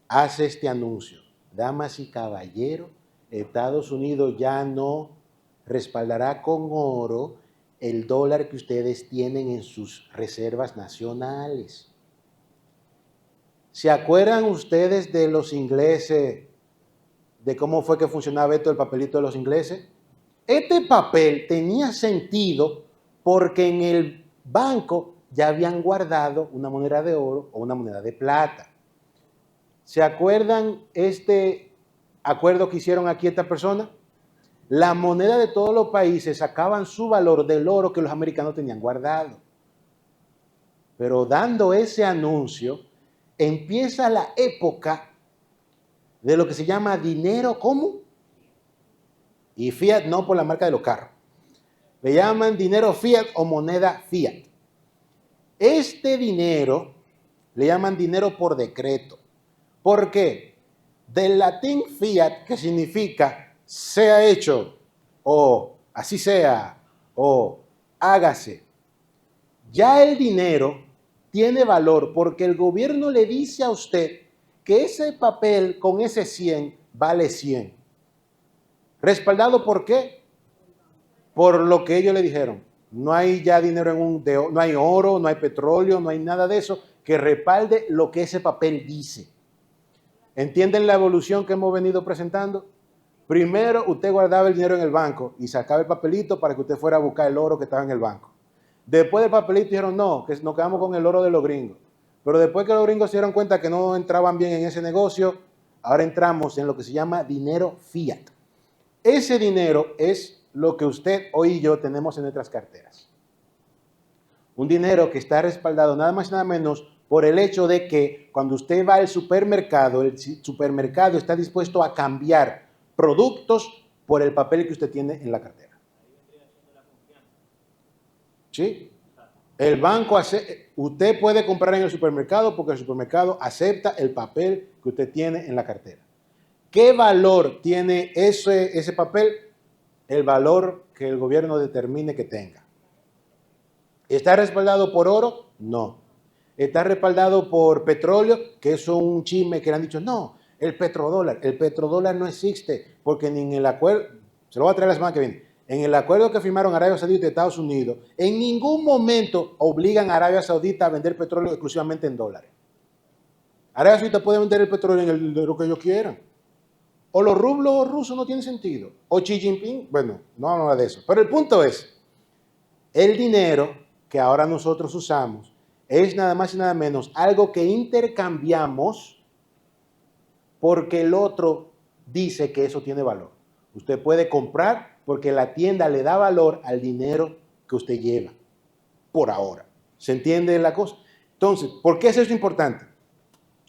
hace este anuncio. Damas y caballeros, Estados Unidos ya no respaldará con oro el dólar que ustedes tienen en sus reservas nacionales. ¿Se acuerdan ustedes de los ingleses, de cómo fue que funcionaba esto, el papelito de los ingleses? Este papel tenía sentido porque en el banco ya habían guardado una moneda de oro o una moneda de plata. ¿Se acuerdan este acuerdo que hicieron aquí esta persona? La moneda de todos los países sacaban su valor del oro que los americanos tenían guardado. Pero dando ese anuncio, empieza la época de lo que se llama dinero común. Y fiat no por la marca de los carros. Le llaman dinero fiat o moneda fiat. Este dinero le llaman dinero por decreto. ¿Por qué? Del latín fiat, que significa sea hecho, o así sea, o hágase. Ya el dinero tiene valor porque el gobierno le dice a usted que ese papel con ese 100 vale 100. ¿Respaldado por qué? Por lo que ellos le dijeron. No hay ya dinero no hay oro, no hay petróleo, no hay nada de eso que respalde lo que ese papel dice. ¿Entienden la evolución que hemos venido presentando? Primero, usted guardaba el dinero en el banco y sacaba el papelito para que usted fuera a buscar el oro que estaba en el banco. Después del papelito dijeron, no, que nos quedamos con el oro de los gringos. Pero después que los gringos se dieron cuenta que no entraban bien en ese negocio, ahora entramos en lo que se llama dinero fiat. Ese dinero es lo que usted hoy y yo tenemos en nuestras carteras. Un dinero que está respaldado nada más y nada menos por el hecho de que cuando usted va al supermercado, el supermercado está dispuesto a cambiar productos por el papel que usted tiene en la cartera. ¿Sí? El banco usted puede comprar en el supermercado porque el supermercado acepta el papel que usted tiene en la cartera. ¿Qué valor tiene ese papel? el valor que el gobierno determine que tenga. ¿Está respaldado por oro? No. ¿Está respaldado por petróleo? Que es un chisme que le han dicho, no, el petrodólar. El petrodólar no existe porque ni en el acuerdo, se lo voy a traer la semana que viene, en el acuerdo que firmaron Arabia Saudita y Estados Unidos, en ningún momento obligan a Arabia Saudita a vender petróleo exclusivamente en dólares. Arabia Saudita puede vender el petróleo en el dinero que ellos quieran. O los rublos rusos no tienen sentido. O Xi Jinping, bueno, no hablamos de eso. Pero el punto es, el dinero que ahora nosotros usamos es nada más y nada menos algo que intercambiamos porque el otro dice que eso tiene valor. Usted puede comprar porque la tienda le da valor al dinero que usted lleva, por ahora. ¿Se entiende la cosa? Entonces, ¿por qué es eso importante?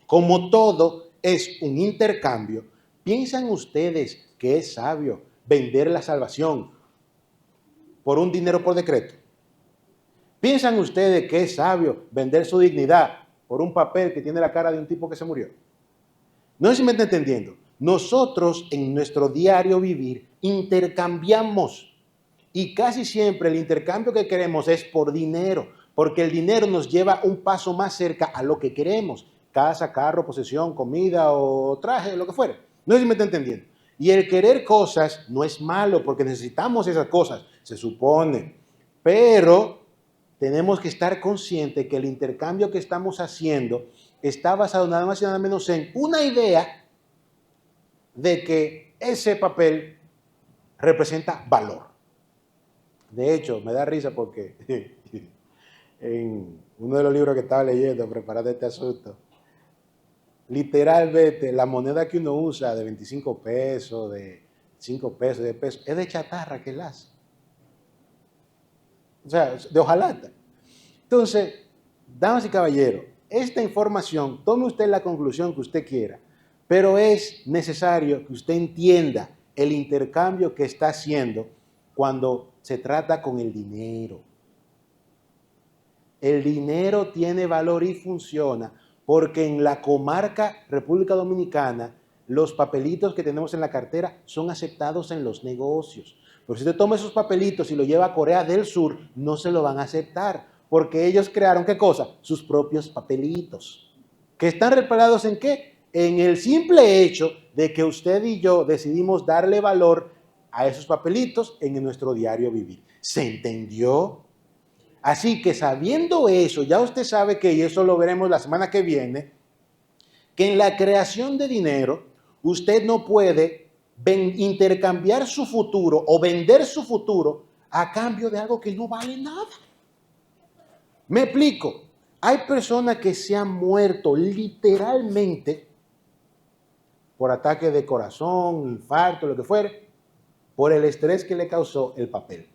Como todo es un intercambio, ¿piensan ustedes que es sabio vender la salvación por un dinero por decreto? ¿Piensan ustedes que es sabio vender su dignidad por un papel que tiene la cara de un tipo que se murió? No sé si me está entendiendo. Nosotros en nuestro diario vivir intercambiamos y casi siempre el intercambio que queremos es por dinero, porque el dinero nos lleva un paso más cerca a lo que queremos. Casa, carro, posesión, comida o traje, lo que fuera. No sé si me está entendiendo. Y el querer cosas no es malo porque necesitamos esas cosas, se supone. Pero tenemos que estar conscientes que el intercambio que estamos haciendo está basado nada más y nada menos en una idea de que ese papel representa valor. De hecho, me da risa porque en uno de los libros que estaba leyendo, preparando este asunto, literalmente la moneda que uno usa de 25 pesos, de 5 pesos, de pesos, es de chatarra que la hace. O sea, de hojalata. Entonces, damas y caballeros, esta información, tome usted la conclusión que usted quiera, pero es necesario que usted entienda el intercambio que está haciendo cuando se trata con el dinero. El dinero tiene valor y funciona porque en la comarca República Dominicana los papelitos que tenemos en la cartera son aceptados en los negocios. Pero si usted toma esos papelitos y lo lleva a Corea del Sur, no se lo van a aceptar porque ellos crearon, ¿qué cosa? Sus propios papelitos. ¿Que están respaldados en qué? En el simple hecho de que usted y yo decidimos darle valor a esos papelitos en nuestro diario vivir. ¿Se entendió? Así que sabiendo eso, ya usted sabe que, y eso lo veremos la semana que viene, que en la creación de dinero, usted no puede intercambiar su futuro o vender su futuro a cambio de algo que no vale nada. Me explico. Hay personas que se han muerto literalmente por ataque de corazón, infarto, lo que fuere, por el estrés que le causó el papel.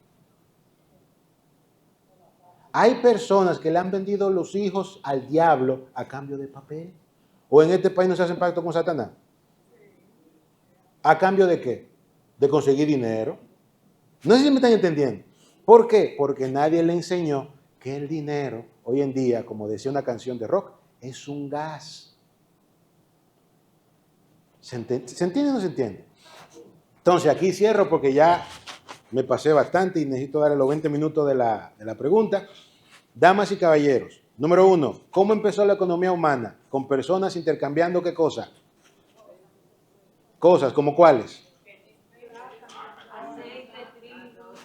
Hay personas que le han vendido los hijos al diablo a cambio de papel. ¿O en este país no se hacen pacto con Satanás? ¿A cambio de qué? De conseguir dinero. No sé si me están entendiendo. ¿Por qué? Porque nadie le enseñó que el dinero, hoy en día, como decía una canción de rock, es un gas. ¿Se entiende o no se entiende? Entonces, aquí cierro porque ya me pasé bastante y necesito darle los 20 minutos de la pregunta. Damas y caballeros, número 1, ¿cómo empezó la economía humana? Con personas intercambiando ¿qué cosa? Cosas, ¿como cuáles?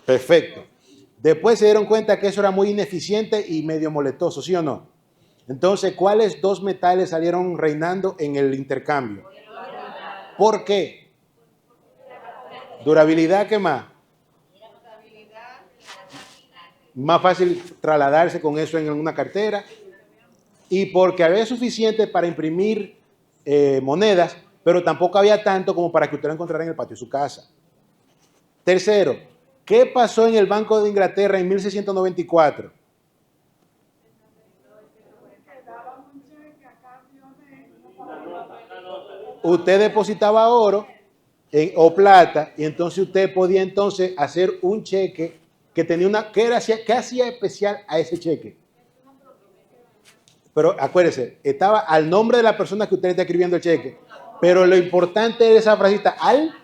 Perfecto. Después se dieron cuenta que eso era muy ineficiente y medio molestoso, ¿sí o no? Entonces, ¿cuáles dos metales salieron reinando en el intercambio? ¿Por qué? Durabilidad, ¿qué más? Más fácil trasladarse con eso en una cartera. Y porque había suficiente para imprimir monedas, pero tampoco había tanto como para que usted lo encontrara en el patio de su casa. Tercero, ¿qué pasó en el Banco de Inglaterra en 1694? Usted depositaba oro o plata y entonces usted podía entonces hacer un cheque que tenía una, ¿qué hacía especial a ese cheque? Pero acuérdese, estaba al nombre de la persona que usted está escribiendo el cheque, pero lo importante es esa frasita, al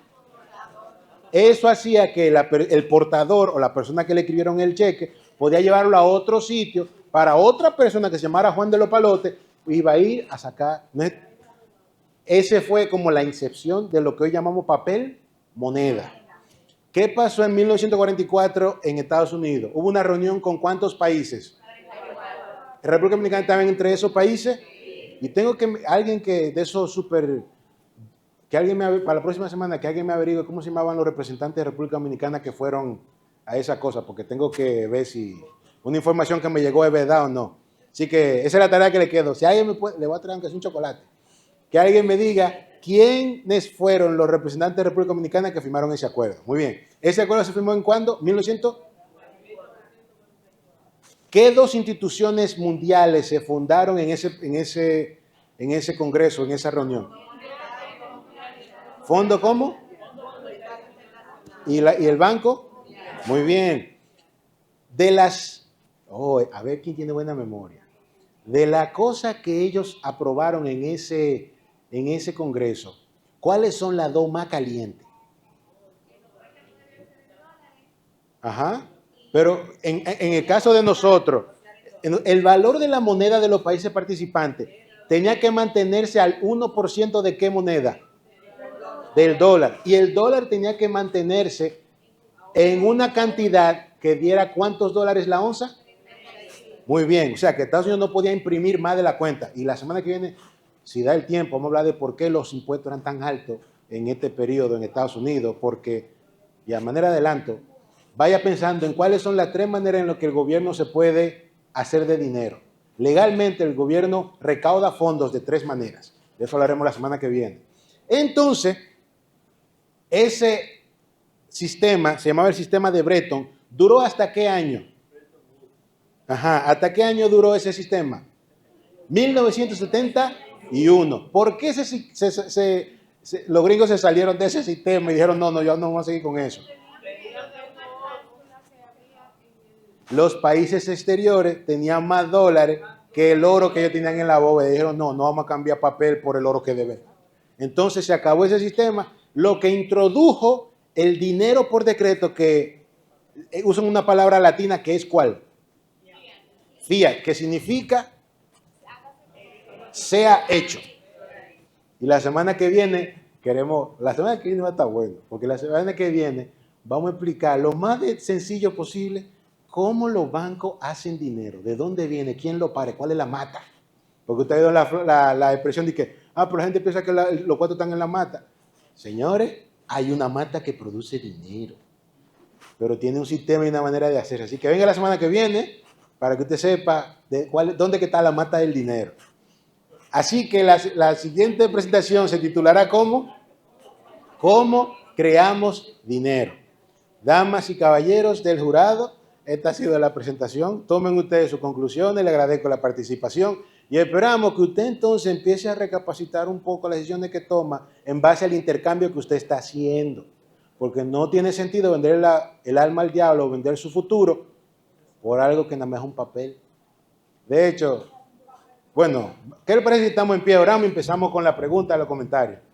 Eso hacía que el portador o la persona que le escribieron el cheque podía llevarlo a otro sitio para otra persona que se llamara Juan de los Palotes, iba a ir a sacar. Ese fue como la incepción de lo que hoy llamamos papel moneda. ¿Qué pasó en 1944 en Estados Unidos? Hubo una reunión con ¿cuántos países? ¿La República Dominicana estaba entre esos países? Y tengo que, alguien que de esos súper, que alguien para la próxima semana, que alguien me averigüe cómo se llamaban los representantes de República Dominicana que fueron a esa cosa, porque tengo que ver si una información que me llegó es verdad o no. Así que esa es la tarea que le quedo. Si alguien me puede, le voy a traer aunque sea un chocolate. Que alguien me diga quiénes fueron los representantes de República Dominicana que firmaron ese acuerdo. Muy bien. ¿Ese acuerdo se firmó en cuándo? 1900. ¿Qué dos instituciones mundiales se fundaron en ese congreso, en esa reunión? ¿Fondo cómo? ¿Y el banco? Muy bien. A ver quién tiene buena memoria. De la cosa que ellos aprobaron en ese congreso, ¿cuáles son las dos más calientes? Ajá. Pero en el caso de nosotros, el valor de la moneda de los países participantes tenía que mantenerse al 1% de qué moneda? Del dólar. Y el dólar tenía que mantenerse en una cantidad que diera ¿cuántos dólares la onza? Muy bien. O sea, que Estados Unidos no podía imprimir más de la cuenta. Y la semana que viene, si da el tiempo, vamos a hablar de por qué los impuestos eran tan altos en este periodo en Estados Unidos. Porque, y a manera de adelanto, vaya pensando en cuáles son las tres maneras en las que el gobierno se puede hacer de dinero. Legalmente el gobierno recauda fondos de tres maneras. De eso hablaremos la semana que viene. Entonces, ese sistema, se llamaba el sistema de Bretton, ¿duró hasta qué año? Ajá, ¿hasta qué año duró ese sistema? 1971. ¿Por qué los gringos se salieron de ese sistema y dijeron, no, yo no voy a seguir con eso? Los países exteriores tenían más dólares que el oro que ellos tenían en la bóveda. Y dijeron, no vamos a cambiar papel por el oro que debe. Entonces se acabó ese sistema, lo que introdujo el dinero por decreto, que usan una palabra latina que es ¿cuál? Fiat, que significa sea hecho. Y la semana que viene la semana que viene va a estar bueno, porque la semana que viene vamos a explicar lo más sencillo posible cómo los bancos hacen dinero, de dónde viene, quién lo pare, cuál es la mata. Porque usted ha oído la expresión de que, pero la gente piensa que los cuatro están en la mata. Señores, hay una mata que produce dinero, pero tiene un sistema y una manera de hacer. Así que venga la semana que viene para que usted sepa dónde está la mata del dinero. Así que la siguiente presentación se titulará ¿cómo creamos dinero? Damas y caballeros del jurado, esta ha sido la presentación. Tomen ustedes sus conclusiones, le agradezco la participación y esperamos que usted entonces empiece a recapacitar un poco las decisiones que toma en base al intercambio que usted está haciendo. Porque no tiene sentido vender el alma al diablo o vender su futuro por algo que nada más es un papel. De hecho, bueno, ¿qué le parece si estamos en pie? Oramos y empezamos con la pregunta y los comentarios.